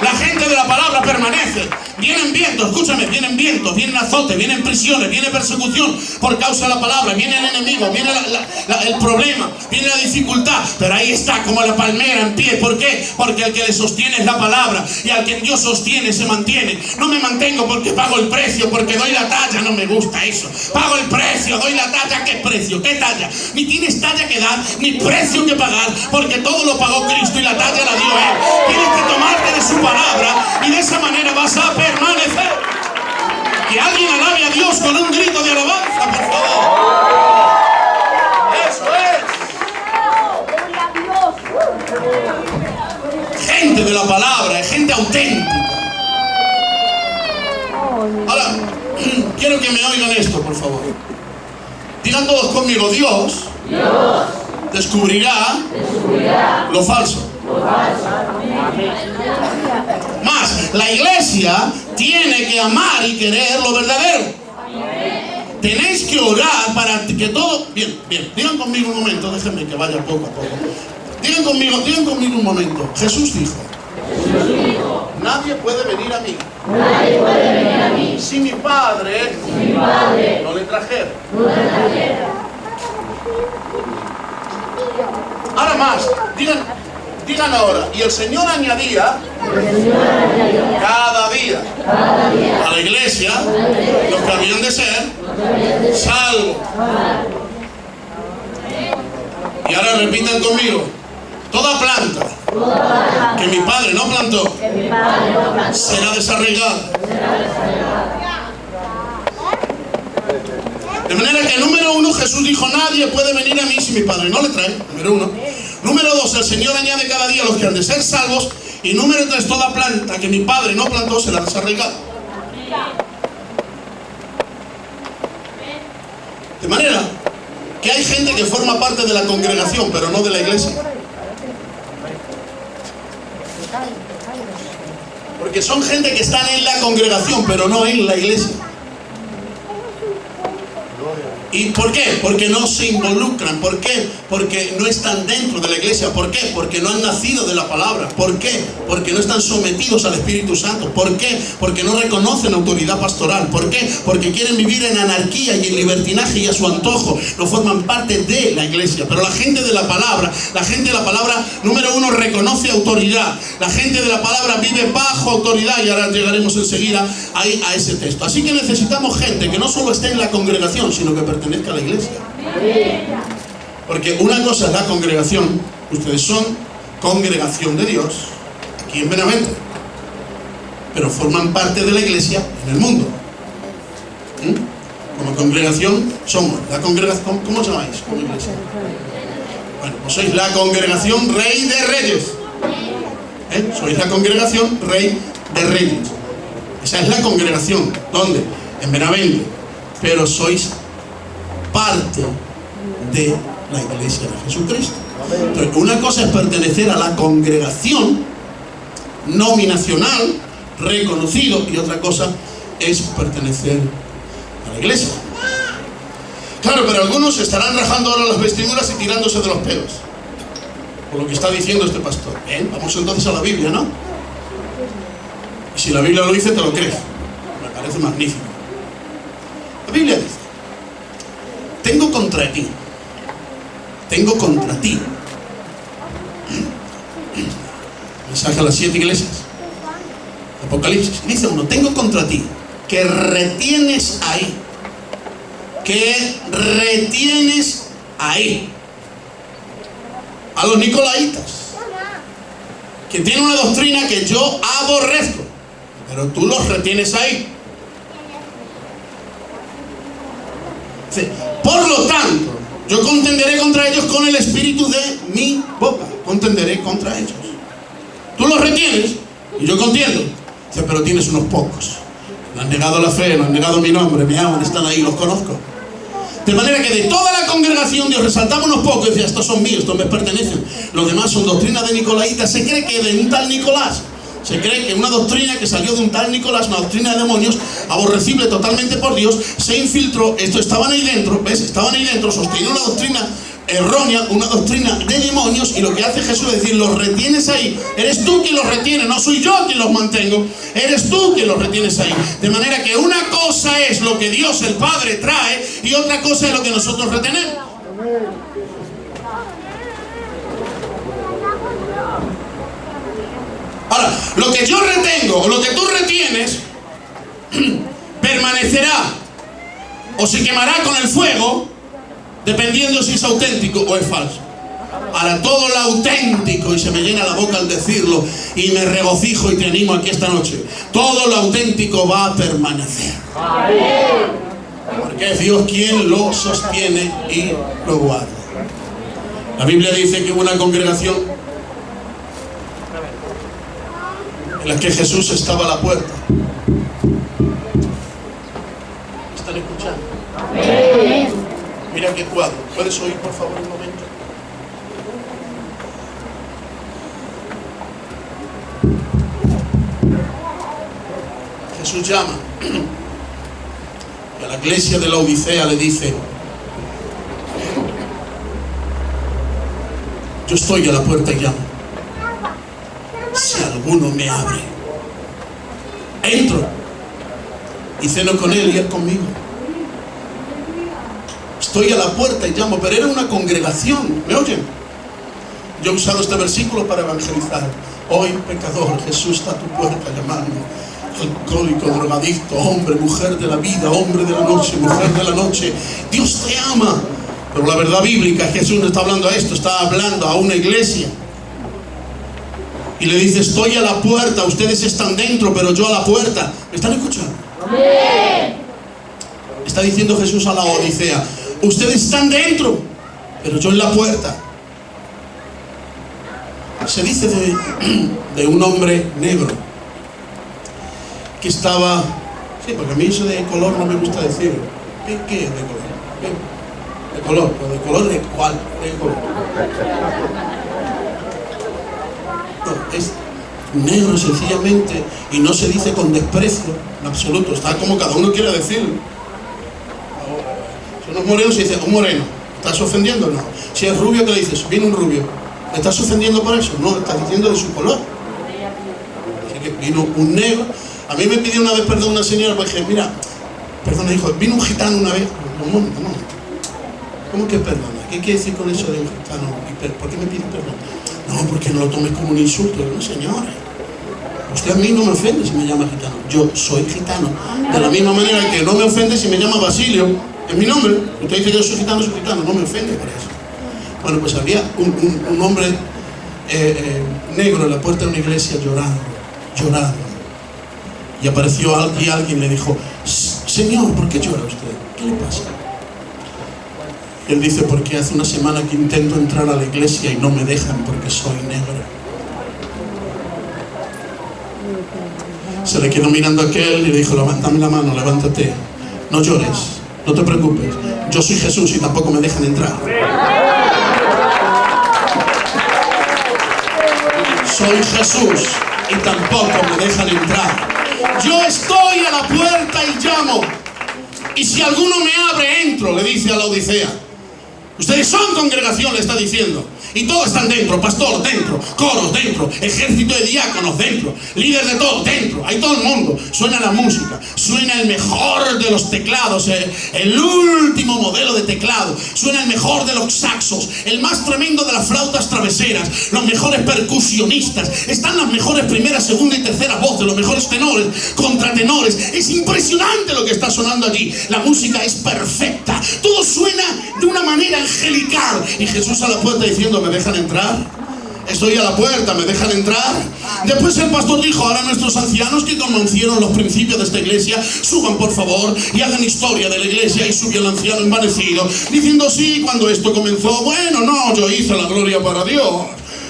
La gente de la palabra permanece. Vienen vientos, escúchame, vienen vientos, vienen azotes, vienen prisiones, viene persecución por causa de la palabra, viene el enemigo, viene el problema, viene la dificultad, pero ahí está como la palmera en pie. ¿Por qué? Porque el que le sostiene es la palabra, y al que Dios sostiene se mantiene. No me mantengo porque pago el precio, porque doy la talla, no me gusta eso. Pago el precio, doy la talla. ¿Qué precio? ¿Qué talla? Ni tienes talla que dar, ni precio que pagar, porque todo lo pagó Cristo y la talla la dio Él. Tienes que tomarte de su palabra y de esa manera vas a permanecer. Que alguien alabe a Dios con un grito de alabanza, por favor. Eso es. Gente de la palabra, gente auténtica. Ahora, quiero que me oigan esto, por favor. Digan todos conmigo, Dios descubrirá lo falso. Más, la iglesia tiene que amar y querer lo verdadero. Tenéis que orar para que todo... Bien, digan conmigo un momento, déjenme que vaya poco a poco. Digan conmigo un momento. Jesús dijo, nadie puede venir a mí si mi Padre no le trajera. Ahora más, digan ahora, y el Señor añadía cada día a la iglesia los que habían de ser salvos. Y ahora repitan conmigo, toda planta que mi Padre no plantó será desarraigada. De manera que, número 1, Jesús dijo, nadie puede venir a mí si mi Padre no le trae. Número 1. Número 2, el Señor añade cada día los que han de ser salvos. Y número 3, toda planta que mi padre no plantó será desarraigada. De manera que hay gente que forma parte de la congregación, pero no de la iglesia. Porque son gente que están en la congregación, pero no en la iglesia. ¿Y por qué? Porque no se involucran. ¿Por qué? Porque no están dentro de la iglesia. ¿Por qué? Porque no han nacido de la palabra. ¿Por qué? Porque no están sometidos al Espíritu Santo. ¿Por qué? Porque no reconocen autoridad pastoral. ¿Por qué? Porque quieren vivir en anarquía y en libertinaje y a su antojo. No forman parte de la iglesia. Pero la gente de la palabra, número 1, reconoce autoridad. La gente de la palabra vive bajo autoridad, y ahora llegaremos enseguida ahí a ese texto. Así que necesitamos gente que no solo esté en la congregación, sino que pertenezca a la iglesia. Porque una cosa es la congregación. Ustedes son congregación de Dios aquí en Benavente, pero forman parte de la iglesia en el mundo. Como congregación somos la congregación. ¿Cómo os llamáis como iglesia? Bueno, pues sois la congregación Rey de Reyes. Sois la congregación Rey de Reyes. Esa es la congregación. ¿Dónde? En Benavente. Pero sois parte de la iglesia de Jesucristo. Entonces, una cosa es pertenecer a la congregación nominacional, reconocido, y otra cosa es pertenecer a la iglesia. Claro, pero algunos estarán rajando ahora las vestiduras y tirándose de los pelos por lo que está diciendo este pastor. Vamos entonces a la Biblia, ¿no? Y si la Biblia lo dice, te lo crees. Me parece magnífico. La Biblia dice: tengo contra ti. Mensaje a las 7 iglesias. Apocalipsis. Dice uno: tengo contra ti que retienes ahí a los nicolaitas, que tienen una doctrina que yo aborrezco, pero tú los retienes ahí. Por lo tanto, yo contenderé contra ellos con el espíritu de mi boca. Contenderé contra ellos. Tú los retienes y yo contiendo. Dice: pero tienes unos pocos. No han negado la fe, no han negado mi nombre, me aman, están ahí, los conozco. De manera que de toda la congregación Dios resaltaba unos pocos y decía: estos son míos, estos me pertenecen. Los demás son doctrinas de nicolaitas. Se cree que de un tal Nicolás, se cree que una doctrina que salió de un tal Nicolás, una doctrina de demonios, aborrecible totalmente por Dios, se infiltró. Esto estaban ahí dentro, ¿ves? Estaban ahí dentro, sostenían una doctrina errónea, una doctrina de demonios, y lo que hace Jesús es decir: los retienes ahí. Eres tú quien los retiene, no soy yo quien los mantengo. Eres tú quien los retienes ahí. De manera que una cosa es lo que Dios el Padre trae y otra cosa es lo que nosotros retenemos. Ahora, lo que yo retengo o lo que tú retienes permanecerá o se quemará con el fuego, dependiendo si es auténtico o es falso. Ahora, todo lo auténtico, y se me llena la boca al decirlo, y me regocijo y te animo aquí esta noche, todo lo auténtico va a permanecer. Porque es Dios quien lo sostiene y lo guarda. La Biblia dice que hubo una congregación en la que Jesús estaba a la puerta. ¿Están escuchando? Mira qué cuadro. ¿Puedes oír, por favor, un momento? Jesús llama y a la iglesia de la Odisea le dice: yo estoy a la puerta y llamo. Si alguno me abre, entro y ceno con él y él conmigo. Estoy a la puerta y llamo. Pero era una congregación, ¿me oyen? Yo he usado este versículo para evangelizar. Hoy, pecador, Jesús está a tu puerta llamando. Alcohólico, drogadicto, hombre, mujer de la vida, hombre de la noche, mujer de la noche, Dios te ama. Pero la verdad bíblica, Jesús no está hablando a esto, está hablando a una iglesia. Y le dice: estoy a la puerta, ustedes están dentro, pero yo a la puerta. ¿Me están escuchando? Amén. Está diciendo Jesús a la Odisea: ustedes están dentro, pero yo en la puerta. Se dice de un hombre negro que estaba... Sí, porque a mí eso de color no me gusta decir. ¿Qué es de color? ¿De color? ¿O de color de cuál? ¿De color? No, es negro sencillamente, y no se dice con desprecio en absoluto, está como cada uno quiere decirlo. Si uno es moreno se dice un moreno, ¿estás ofendiendo? No. Si es rubio, ¿qué le dices? Viene un rubio, ¿le estás ofendiendo por eso? No, estás diciendo de su color. Así que vino un negro. A mí me pidió una vez perdón una señora, porque dije, mira, perdona hijo, vino un gitano una vez. No. ¿Cómo que perdona? ¿Qué quiere decir con eso de un gitano? ¿Por qué me pide perdón? No, porque no lo tomes como un insulto. No, señora, usted a mí no me ofende si me llama gitano. Yo soy gitano. De la misma manera que no me ofende si me llama Basilio. Es mi nombre. Usted dice que yo soy gitano, no me ofende por eso. Bueno, pues había un hombre negro en la puerta de una iglesia llorando. Y apareció alguien le dijo, Señor, ¿por qué llora usted? ¿Qué le pasa? Y él dice, porque hace una semana que intento entrar a la iglesia y no me dejan porque soy negro. Se le quedó mirando a aquel y le dijo, levántame la mano, levántate. No llores, no te preocupes. Yo soy Jesús y tampoco me dejan entrar. Soy Jesús y tampoco me dejan entrar. Yo estoy a la puerta y llamo. Y si alguno me abre, entro, le dice a la Odisea. Ustedes son congregación, le está diciendo. Y todos están dentro, pastor dentro, coros dentro, ejército de diáconos dentro, líder de todo dentro, hay todo el mundo. Suena la música, suena el mejor de los teclados, el último modelo de teclado, suena el mejor de los saxos, el más tremendo de las flautas traveseras, los mejores percusionistas, están las mejores primera, segunda y tercera voces, los mejores tenores, contratenores. Es impresionante lo que está sonando allí. La música es perfecta, todo suena de una manera angelical. Y Jesús a la puerta diciendo, ¿me dejan entrar? Estoy a la puerta, ¿me dejan entrar? Después el pastor dijo, ahora nuestros ancianos que conocieron los principios de esta iglesia, suban por favor y hagan historia de la iglesia. Y subió el anciano envanecido, diciendo, sí, cuando esto comenzó, bueno, no, yo hice la gloria para Dios.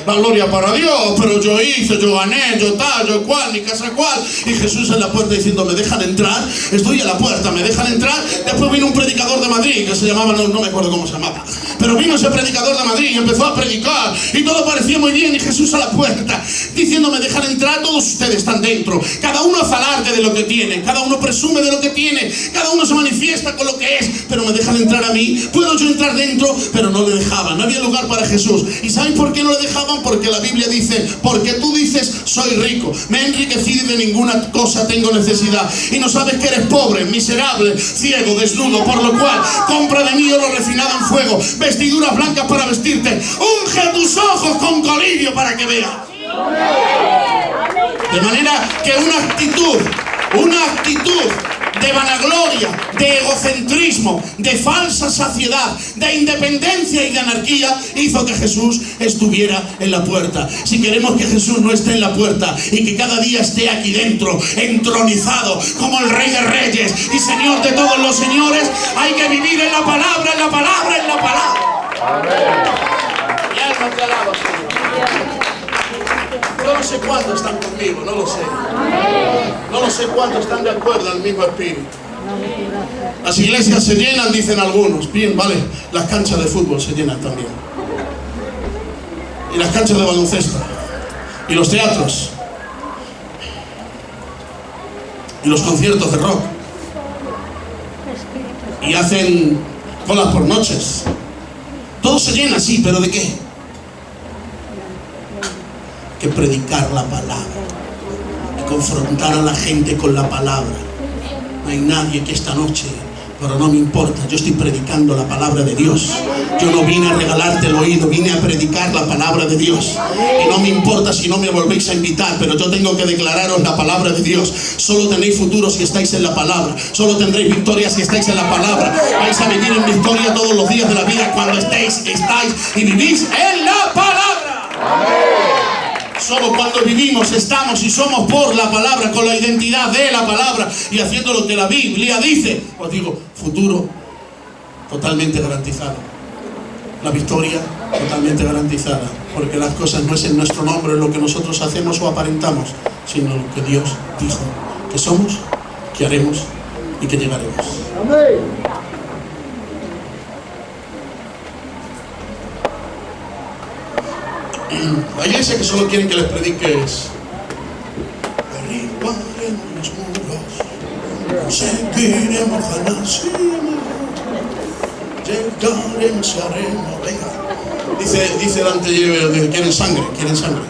La gloria para Dios, pero yo hice, yo gané, yo tal, yo cual, mi casa cual. Y Jesús en la puerta diciendo, ¿me dejan entrar? Estoy a la puerta, ¿me dejan entrar? Después vino un predicador de Madrid que se llamaba, no me acuerdo cómo se llamaba, pero vino ese predicador de Madrid y empezó a predicar y todo parecía muy bien. Y Jesús a la puerta diciendo, ¿me dejan entrar? Todos ustedes están dentro, cada uno hace alarde de lo que tiene, cada uno presume de lo que tiene, cada uno se manifiesta con lo que es, pero ¿me dejan entrar a mí? Puedo yo entrar dentro, pero no le dejaban, no había lugar para Jesús. ¿Y saben por qué no le dejaban? Porque la Biblia dice, porque tú dices, soy rico, me he enriquecido y de ninguna cosa tengo necesidad, y no sabes que eres pobre, miserable, ciego, desnudo, por lo cual compra de mí oro refinado en fuego, vestiduras blancas para vestirte, unge tus ojos con colirio para que veas. De manera que una actitud de vanagloria, de egocentrismo, de falsa saciedad, de independencia y de anarquía hizo que Jesús estuviera en la puerta. Si queremos que Jesús no esté en la puerta y que cada día esté aquí dentro, entronizado como el Rey de Reyes y Señor de todos los señores, hay que vivir en la palabra, en la palabra, en la palabra. Amén. Y alma te alabo, Señor. Yo no sé cuántos están conmigo, no lo sé. No lo sé cuántos están de acuerdo al mismo espíritu. Las iglesias se llenan, dicen algunos. Bien, vale, las canchas de fútbol se llenan también. Y las canchas de baloncesto. Y los teatros. Y los conciertos de rock. Y hacen colas por noches. Todo se llena, sí, pero ¿de qué? Que predicar la palabra, que confrontar a la gente con la palabra. No hay nadie que esta noche, pero no me importa, yo estoy predicando la palabra de Dios. Yo no vine a regalarte el oído, vine a predicar la palabra de Dios. Y no me importa si no me volvéis a invitar, pero yo tengo que declararos la palabra de Dios. Solo tenéis futuro si estáis en la palabra, solo tendréis victoria si estáis en la palabra. Vais a vivir en victoria todos los días de la vida cuando estáis y vivís en la palabra. Amén. Solo cuando vivimos, estamos y somos por la palabra, con la identidad de la palabra y haciendo lo que la Biblia dice, os digo, futuro totalmente garantizado. La victoria totalmente garantizada, porque las cosas no es en nuestro nombre lo que nosotros hacemos o aparentamos, sino lo que Dios dijo que somos, que haremos y que llegaremos. Amén. La iglesia que solo quieren que les prediques: derribaremos los muros, conseguiremos ganar, sí, llegaremos y haremos, venga. Dice Dante Liebig, quieren sangre, quieren sangre.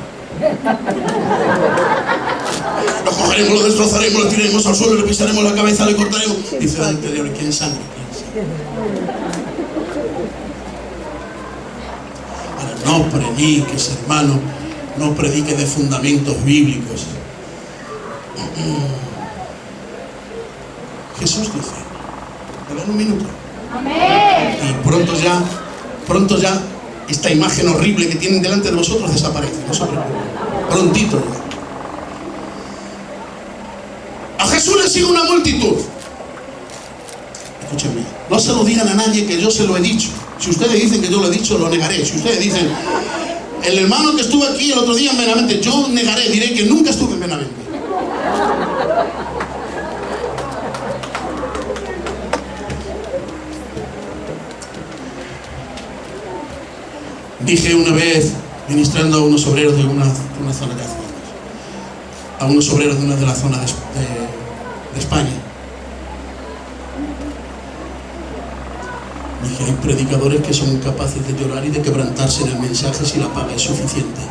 Lo cogeremos, lo destrozaremos, lo tiraremos al suelo, le pisaremos la cabeza, le cortaremos. Dice Dante Liebig, quieren sangre, quieren sangre. No prediques, hermano, no prediques de fundamentos bíblicos. Jesús dice, me dan un minuto. Amén. Y pronto ya, esta imagen horrible que tienen delante de vosotros desaparece, no se preocupen. Prontito ya. A Jesús le sigue una multitud. Escúchenme, no se lo digan a nadie que yo se lo he dicho. Si ustedes dicen que yo lo he dicho, lo negaré. Si ustedes dicen, el hermano que estuvo aquí el otro día en Benavente, yo negaré, diré que nunca estuve en Benavente. Dije una vez, ministrando a unos obreros de una zona de hace años, a unos obreros de una de las zonas de España, dije, hay predicadores que son capaces de llorar y de quebrantarse en el mensaje si la paga es suficiente.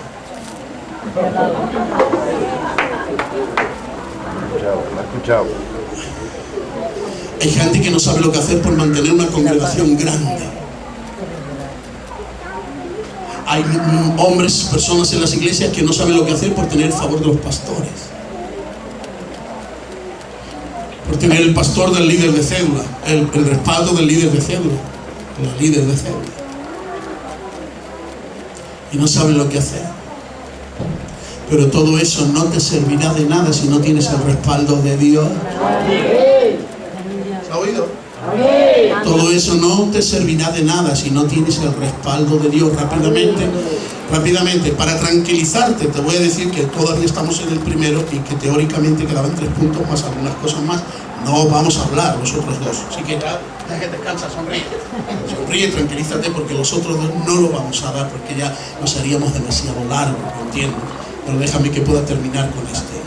Me ha escuchado. Hay gente que no sabe lo que hacer por mantener una congregación grande. Hay hombres, personas en las iglesias que no saben lo que hacer por tener el favor de los pastores, por tener el pastor del líder de célula, el respaldo del líder de célula, la líder de célula, y no saben lo que hacer. Pero todo eso no te servirá de nada si no tienes el respaldo de Dios. ¿Se ha oído? Todo eso no te servirá de nada si no tienes el respaldo de Dios. Rápidamente, para tranquilizarte, te voy a decir que todavía estamos en el primero y que teóricamente quedaban 3 puntos más algunas cosas más. No vamos a hablar los otros 2. Así que ya que descansa, sonríe. Sonríe, tranquilízate, porque los otros 2 no lo vamos a dar, porque ya nos haríamos demasiado largo, lo entiendo. Pero déjame que pueda terminar con este.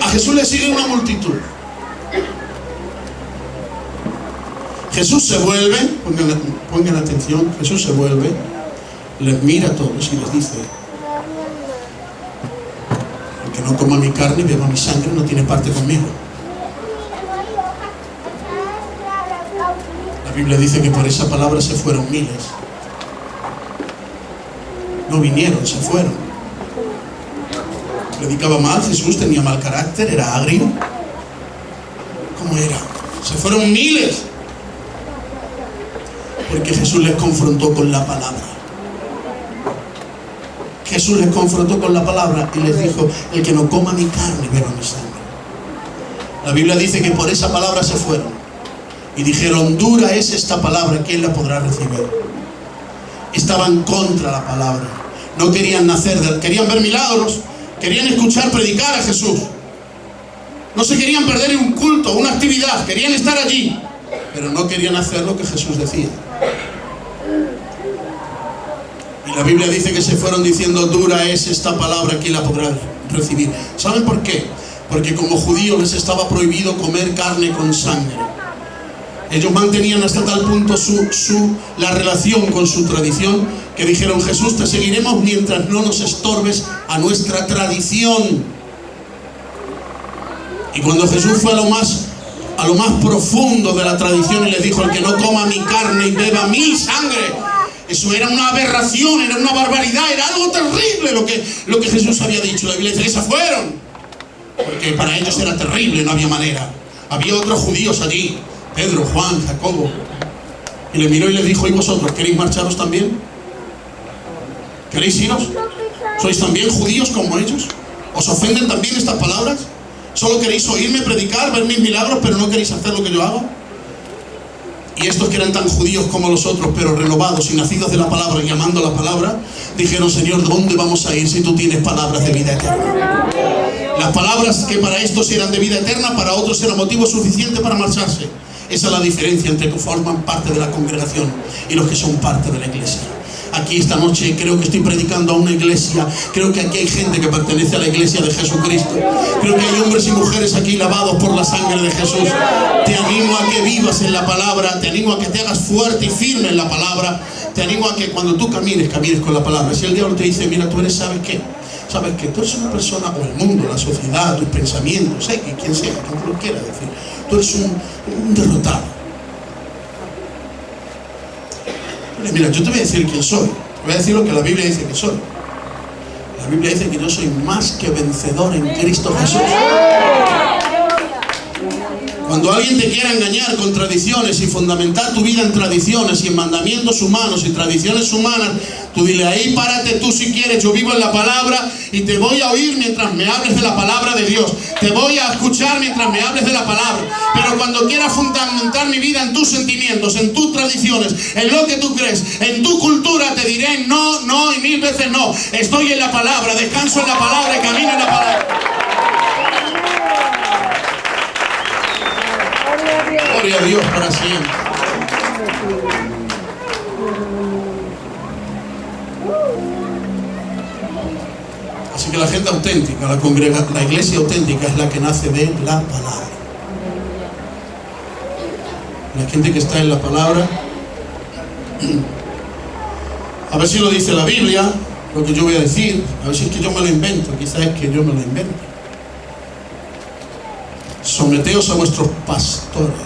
A Jesús le sigue una multitud. Jesús se vuelve, pongan atención, Jesús se vuelve, les mira a todos y les dice: el que no coma mi carne y beba mi sangre no tiene parte conmigo. La Biblia dice que por esa palabra se fueron miles. No vinieron, se fueron. Predicaba mal, Jesús tenía mal carácter, era agrio. ¿Cómo era? Se fueron miles. Porque Jesús les confrontó con la palabra. Jesús les confrontó con la palabra y les dijo: el que no coma mi carne y beba mi sangre. La Biblia dice que por esa palabra se fueron y dijeron: dura es esta palabra, ¿quién la podrá recibir? Estaban contra la palabra. No querían nacer, querían ver milagros, querían escuchar predicar a Jesús. No se querían perder en un culto, una actividad, querían estar allí, pero no querían hacer lo que Jesús decía. Y la Biblia dice que se fueron diciendo: dura es esta palabra, ¿quién la podrá recibir? ¿Saben por qué? Porque como judíos les estaba prohibido comer carne con sangre. Ellos mantenían hasta tal punto la relación con su tradición, que dijeron: Jesús, te seguiremos mientras no nos estorbes a nuestra tradición. Y cuando Jesús fue a lo más profundo de la tradición y les dijo: el que no coma mi carne y beba mi sangre, eso era una aberración, era una barbaridad, era algo terrible lo que Jesús había dicho. La Biblia dice que se fueron, porque para ellos era terrible, no había manera. Había otros judíos allí, Pedro, Juan, Jacobo, y le miró y les dijo: ¿y vosotros queréis marcharos también? ¿Queréis iros? ¿Sois también judíos como ellos? ¿Os ofenden también estas palabras? ¿Solo queréis oírme predicar, ver mis milagros, pero no queréis hacer lo que yo hago? Y estos que eran tan judíos como los otros, pero renovados y nacidos de la palabra y amando la palabra, dijeron: Señor, ¿dónde vamos a ir si tú tienes palabras de vida eterna? Las palabras que para estos eran de vida eterna, para otros era motivo suficiente para marcharse. Esa es la diferencia entre los que forman parte de la congregación y los que son parte de la iglesia. Aquí esta noche creo que estoy predicando a una iglesia. Creo que aquí hay gente que pertenece a la iglesia de Jesucristo. Creo que hay hombres y mujeres aquí lavados por la sangre de Jesús. Te animo a que vivas en la palabra. Te animo a que te hagas fuerte y firme en la palabra. Te animo a que cuando tú camines, camines con la palabra. Si el diablo te dice: mira, tú eres, ¿sabes qué? Sabes que tú eres una persona, o el mundo, la sociedad, tus pensamientos, que quien sea, quien te lo quiera decir, tú eres un derrotado. Mira, yo te voy a decir quién soy. Te voy a decir lo que la Biblia dice que soy. La Biblia dice que yo soy más que vencedor en Cristo Jesús. Cuando alguien te quiera engañar con tradiciones y fundamentar tu vida en tradiciones y en mandamientos humanos y tradiciones humanas, tú dile: ahí párate tú si quieres, yo vivo en la palabra y te voy a oír mientras me hables de la palabra de Dios. Te voy a escuchar mientras me hables de la palabra. Pero cuando quieras fundamentar mi vida en tus sentimientos, en tus tradiciones, en lo que tú crees, en tu cultura, te diré no, no y 1000 veces no. Estoy en la palabra, descanso en la palabra y camino en la palabra. Gloria a Dios para siempre. Así que la gente auténtica, la iglesia auténtica es la que nace de la palabra. La gente que está en la palabra, a ver si lo dice la Biblia, lo que yo voy a decir, a ver si es que yo me lo invento, quizás es que yo me lo invento. Someteos a vuestros pastores.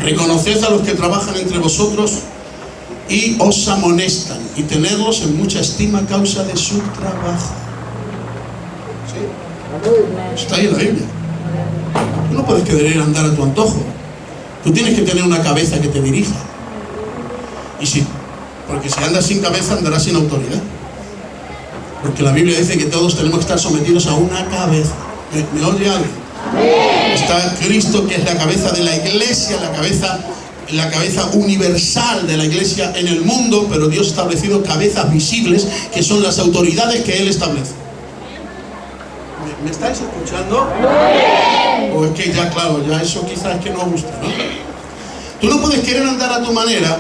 Reconoced a los que trabajan entre vosotros y os amonestan, y tenerlos en mucha estima a causa de su trabajo. ¿Sí? Está ahí en la Biblia. Tú no puedes querer andar a tu antojo. Tú tienes que tener una cabeza que te dirija. Porque si andas sin cabeza, andarás sin autoridad. Porque la Biblia dice que todos tenemos que estar sometidos a una cabeza. ¿Me oye alguien? Está Cristo, que es la cabeza de la iglesia, la cabeza universal de la iglesia en el mundo, pero Dios ha establecido cabezas visibles que son las autoridades que Él establece. ¿Me estáis escuchando? O es que ya, claro, ya eso quizás es que no os gusta, ¿no? Tú no puedes querer andar a tu manera.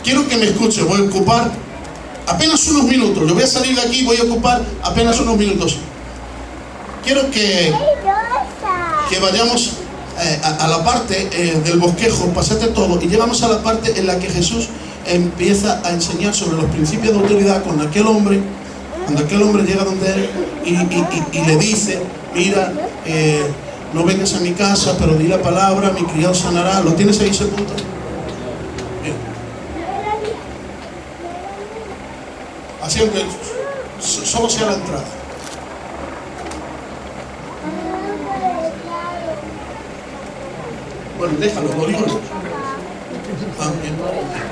Quiero que me escuche, voy a ocupar apenas unos minutos. Yo voy a salir de aquí y voy a ocupar apenas unos minutos. Quiero que vayamos a la parte del bosquejo, pasate todo, y llegamos a la parte en la que Jesús empieza a enseñar sobre los principios de autoridad con aquel hombre. Cuando aquel hombre llega donde él y le dice: mira, no vengas a mi casa, pero di la palabra, mi criado sanará. ¿Lo tienes ahí ese punto? Bien. Así, aunque solo sea la entrada. Bueno, déjalo, lo digo.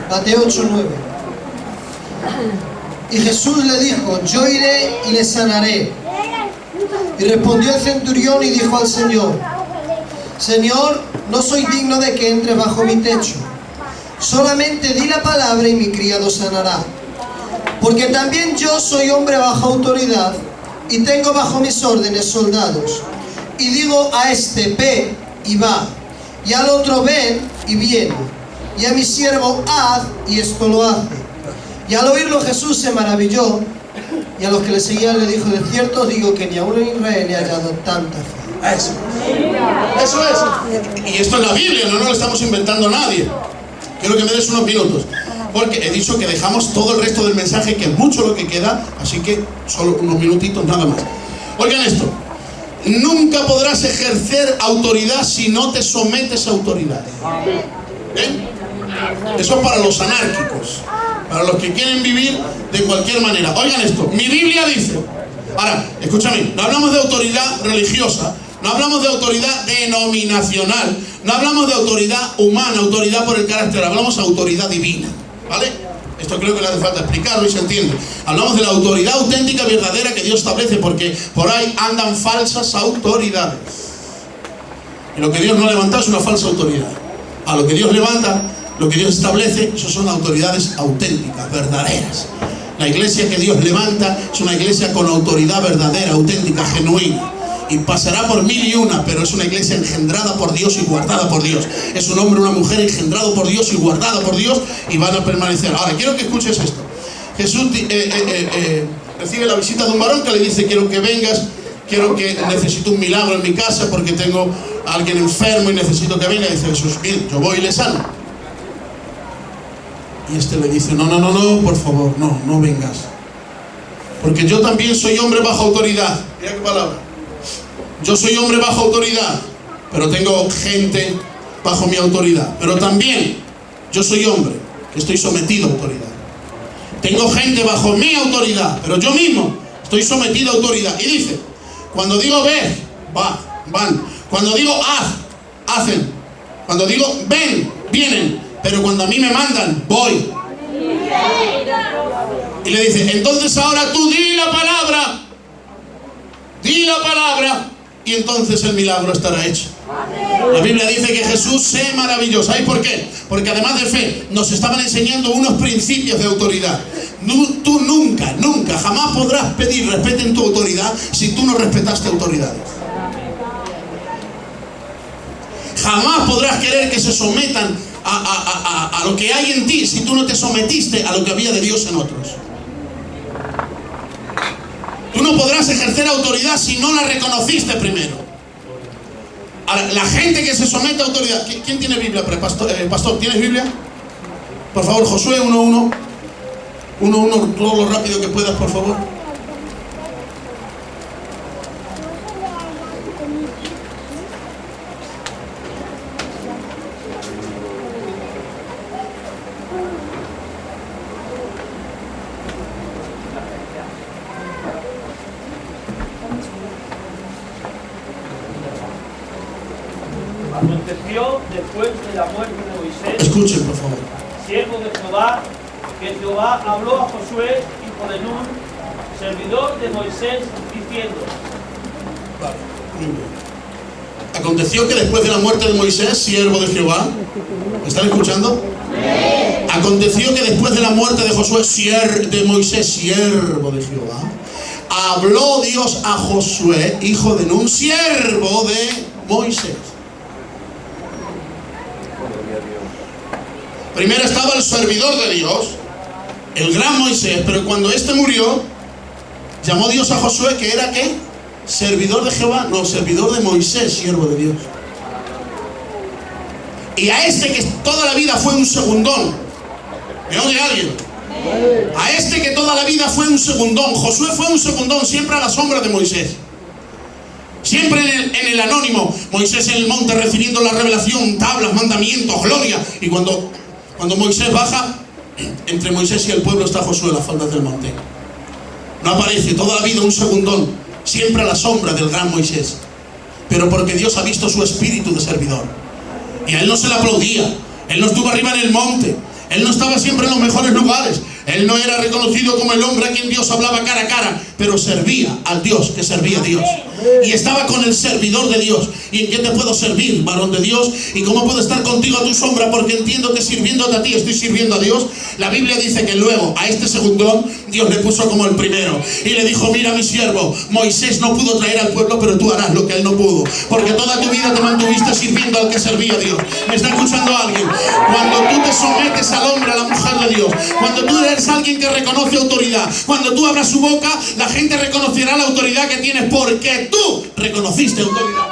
Mateo 8:9. Y Jesús le dijo: yo iré y le sanaré. Y respondió el centurión y dijo al Señor: Señor, no soy digno de que entres bajo mi techo. Solamente di la palabra y mi criado sanará. Porque también yo soy hombre bajo autoridad y tengo bajo mis órdenes soldados. Y digo a este: ve y va. Y al otro: ven y viene. Y a mi siervo: haz, y esto lo hace. Y al oírlo Jesús se maravilló, y a los que le seguían le dijo: de cierto os digo que ni aún en Israel he hallado tanta fe. Eso es. Y esto es la Biblia, no lo estamos inventando nadie. Quiero que me des unos minutos, porque he dicho que dejamos todo el resto del mensaje, que es mucho lo que queda, así que solo unos minutitos nada más. Oigan esto: nunca podrás ejercer autoridad si no te sometes a autoridad. ¿Ven? Eso es para los anárquicos, para los que quieren vivir de cualquier manera. Oigan esto, mi Biblia dice, ahora, escúchame, no hablamos de autoridad religiosa, no hablamos de autoridad denominacional, no hablamos de autoridad humana, autoridad por el carácter, hablamos de autoridad divina, ¿vale? Esto creo que no hace falta explicarlo y se entiende. Hablamos de la autoridad auténtica, verdadera que Dios establece, porque por ahí andan falsas autoridades. Y lo que Dios no ha levantado es una falsa autoridad. a lo que Dios levanta, lo que Dios establece, eso son autoridades auténticas, verdaderas. La iglesia que Dios levanta es una iglesia con autoridad verdadera, auténtica, genuina. Y pasará por 1000 y una, pero es una iglesia engendrada por Dios y guardada por Dios. Es un hombre, una mujer engendrado por Dios y guardada por Dios, y van a permanecer. Ahora, quiero que escuches esto. Jesús recibe la visita de un varón que le dice: quiero que vengas, necesito un milagro en mi casa porque tengo a alguien enfermo y necesito que venga. Y dice Jesús: bien, yo voy y le sano. Y este le dice: no, por favor, no vengas, porque yo también soy hombre bajo autoridad. Mira qué palabra. Yo soy hombre bajo autoridad, pero tengo gente bajo mi autoridad. Pero también yo soy hombre que estoy sometido a autoridad. Tengo gente bajo mi autoridad, pero yo mismo estoy sometido a autoridad. Y dice: cuando digo ve, van. Cuando digo haz, hacen. Cuando digo ven, vienen. Pero cuando a mí me mandan, voy. Y le dice: entonces ahora tú di la palabra. Di la palabra. Y entonces el milagro estará hecho. La Biblia dice que Jesús se maravilló. ¿Sabéis por qué? Porque además de fe, nos estaban enseñando unos principios de autoridad. Tú nunca, jamás podrás pedir respeten tu autoridad si tú no respetaste autoridades. Jamás podrás querer que se sometan a lo que hay en ti si tú no te sometiste a lo que había de Dios en otros. Tú no podrás ejercer autoridad si no la reconociste primero. Ahora, la gente que se somete a autoridad... ¿Quién tiene Biblia? Pastor, ¿tienes Biblia? Por favor, Josué 1:1. 1:1, todo lo rápido que puedas, por favor. Aconteció después de la muerte de Moisés, Escuchen, por favor. siervo de Jehová, que Jehová habló a Josué, hijo de Nun, servidor de Moisés, diciendo: Vale, muy bien. Aconteció que después de la muerte de Moisés, siervo de Jehová, ¿me están escuchando? Sí. Aconteció que después de la muerte de Moisés, siervo de Jehová, habló Dios a Josué, hijo de Nun, siervo de Moisés. Primero estaba el servidor de Dios, el gran Moisés, pero cuando este murió, llamó Dios a Josué, que era ¿qué? Servidor de Jehová, no, servidor de Moisés, siervo de Dios. Y a este que toda la vida fue un segundón, ¿me oye alguien? A este que toda la vida fue un segundón, Josué fue un segundón, siempre a la sombra de Moisés. Siempre en el anónimo, Moisés en el monte recibiendo la revelación, tablas, mandamientos, gloria. Y cuando Moisés baja, entre Moisés y el pueblo está Josué en las faldas del monte. No aparece, toda la vida un segundón, siempre a la sombra del gran Moisés. Pero porque Dios ha visto su espíritu de servidor. Y a él no se le aplaudía, él no estuvo arriba en el monte, él no estaba siempre en los mejores lugares. Él no era reconocido como el hombre a quien Dios hablaba cara a cara, pero servía al Dios que servía a Dios. Y estaba con el servidor de Dios. ¿Y en qué te puedo servir, varón de Dios? ¿Y cómo puedo estar contigo a tu sombra? Porque entiendo que sirviéndote a ti estoy sirviendo a Dios. La Biblia dice que luego a este segundón Dios le puso como el primero. Y le dijo: mira, mi siervo, Moisés no pudo traer al pueblo, pero tú harás lo que él no pudo. Porque toda tu vida te mantuviste sirviendo al que servía a Dios. ¿Me está escuchando alguien? Cuando tú te sometes al hombre, a la mujer de Dios, cuando tú eres alguien que reconoce autoridad, cuando tú abras su boca, la gente reconocerá la autoridad que tienes porque tú reconociste autoridad.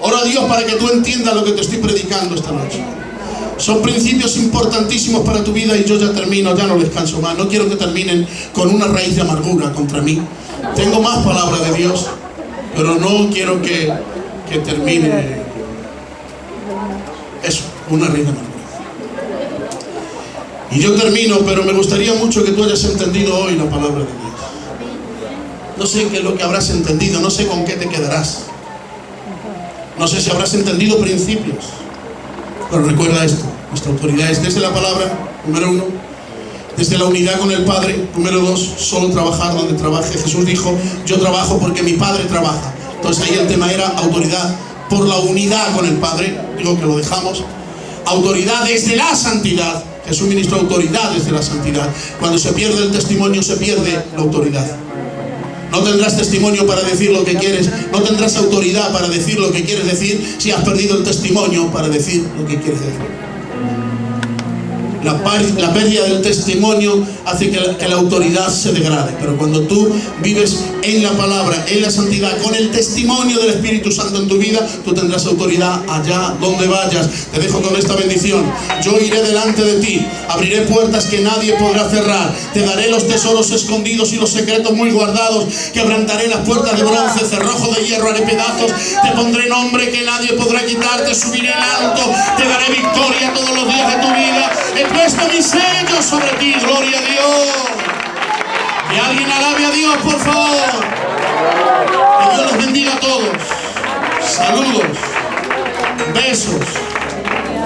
Oro a Dios para que tú entiendas lo que te estoy predicando esta noche. Son principios importantísimos para tu vida y yo ya termino, ya no les canso más. No quiero que terminen con una raíz de amargura contra mí. Tengo más palabra de Dios, pero no quiero que termine eso, una raíz de amargura. Y yo termino, pero me gustaría mucho que tú hayas entendido hoy la palabra de Dios. No sé qué es lo que habrás entendido, no sé con qué te quedarás. No sé si habrás entendido principios. Pero recuerda esto, nuestra autoridad es desde la palabra, número 1, desde la unidad con el Padre, número 2, solo trabajar donde trabaje. Jesús dijo: yo trabajo porque mi Padre trabaja. Entonces ahí el tema era autoridad por la unidad con el Padre, digo que lo dejamos, autoridad desde la santidad. Jesús ministró autoridad desde la santidad. Cuando se pierde el testimonio, se pierde la autoridad. No tendrás testimonio para decir lo que quieres, no tendrás autoridad para decir lo que quieres decir si has perdido el testimonio para decir lo que quieres decir. La pérdida del testimonio hace que la autoridad se degrade. Pero cuando tú vives en la palabra, en la santidad, con el testimonio del Espíritu Santo en tu vida, tú tendrás autoridad allá donde vayas. Te dejo con esta bendición. Yo iré delante de ti, abriré puertas que nadie podrá cerrar, te daré los tesoros escondidos y los secretos muy guardados, quebrantaré las puertas de bronce, cerrojos de hierro haré pedazos, te pondré nombre que nadie podrá quitarte, subiré al alto, te daré victoria todos los días de tu vida. He puesto mi sello sobre ti, gloria a Dios. Que alguien alabe a Dios, por favor. Que Dios los bendiga a todos. Saludos, besos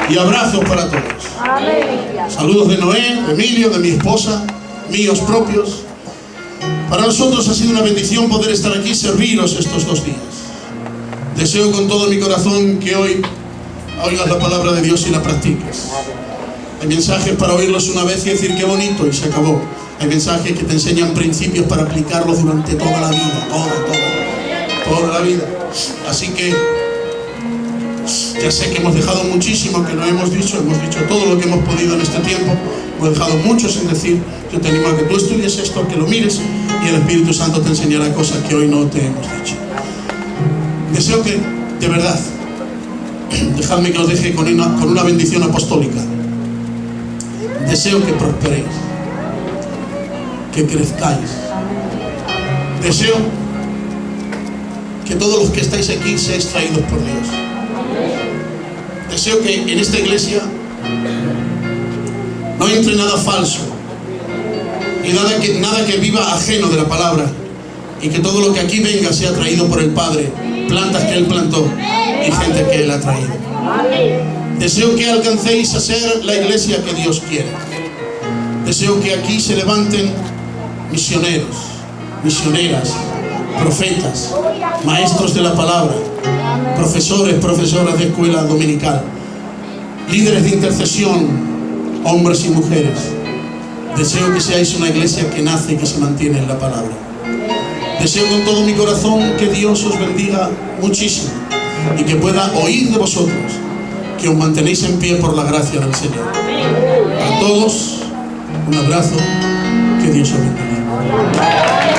y abrazos para todos. Saludos de Noé, de Emilio, de mi esposa, míos propios. Para nosotros ha sido una bendición poder estar aquí y serviros estos 2 días. Deseo con todo mi corazón que hoy oigas la palabra de Dios y la practiques. Hay mensajes para oírlos una vez y decir qué bonito y se acabó. Hay mensajes que te enseñan principios para aplicarlos durante toda la vida, toda la vida. Así que ya sé que hemos dejado muchísimo que no hemos dicho todo lo que hemos podido en este tiempo. Hemos dejado mucho sin decir. Yo te animo a que tú estudies esto, que lo mires y el Espíritu Santo te enseñará cosas que hoy no te hemos dicho. Deseo que, de verdad, dejadme que os deje con una bendición apostólica. Deseo que prosperéis, que crezcáis. Deseo que todos los que estáis aquí seáis traídos por Dios. Deseo que en esta iglesia no entre nada falso y nada que viva ajeno de la palabra, y que todo lo que aquí venga sea traído por el Padre, plantas que Él plantó y gente que Él ha traído. Deseo que alcancéis a ser la iglesia que Dios quiere. Deseo que aquí se levanten misioneros, misioneras, profetas, maestros de la palabra, profesores, profesoras de escuela dominical, líderes de intercesión, hombres y mujeres. Deseo que seáis una iglesia que nace y que se mantiene en la palabra. Deseo con todo mi corazón que Dios os bendiga muchísimo y que pueda oír de vosotros que os mantenéis en pie por la gracia del Señor. A todos, un abrazo, que Dios os bendiga.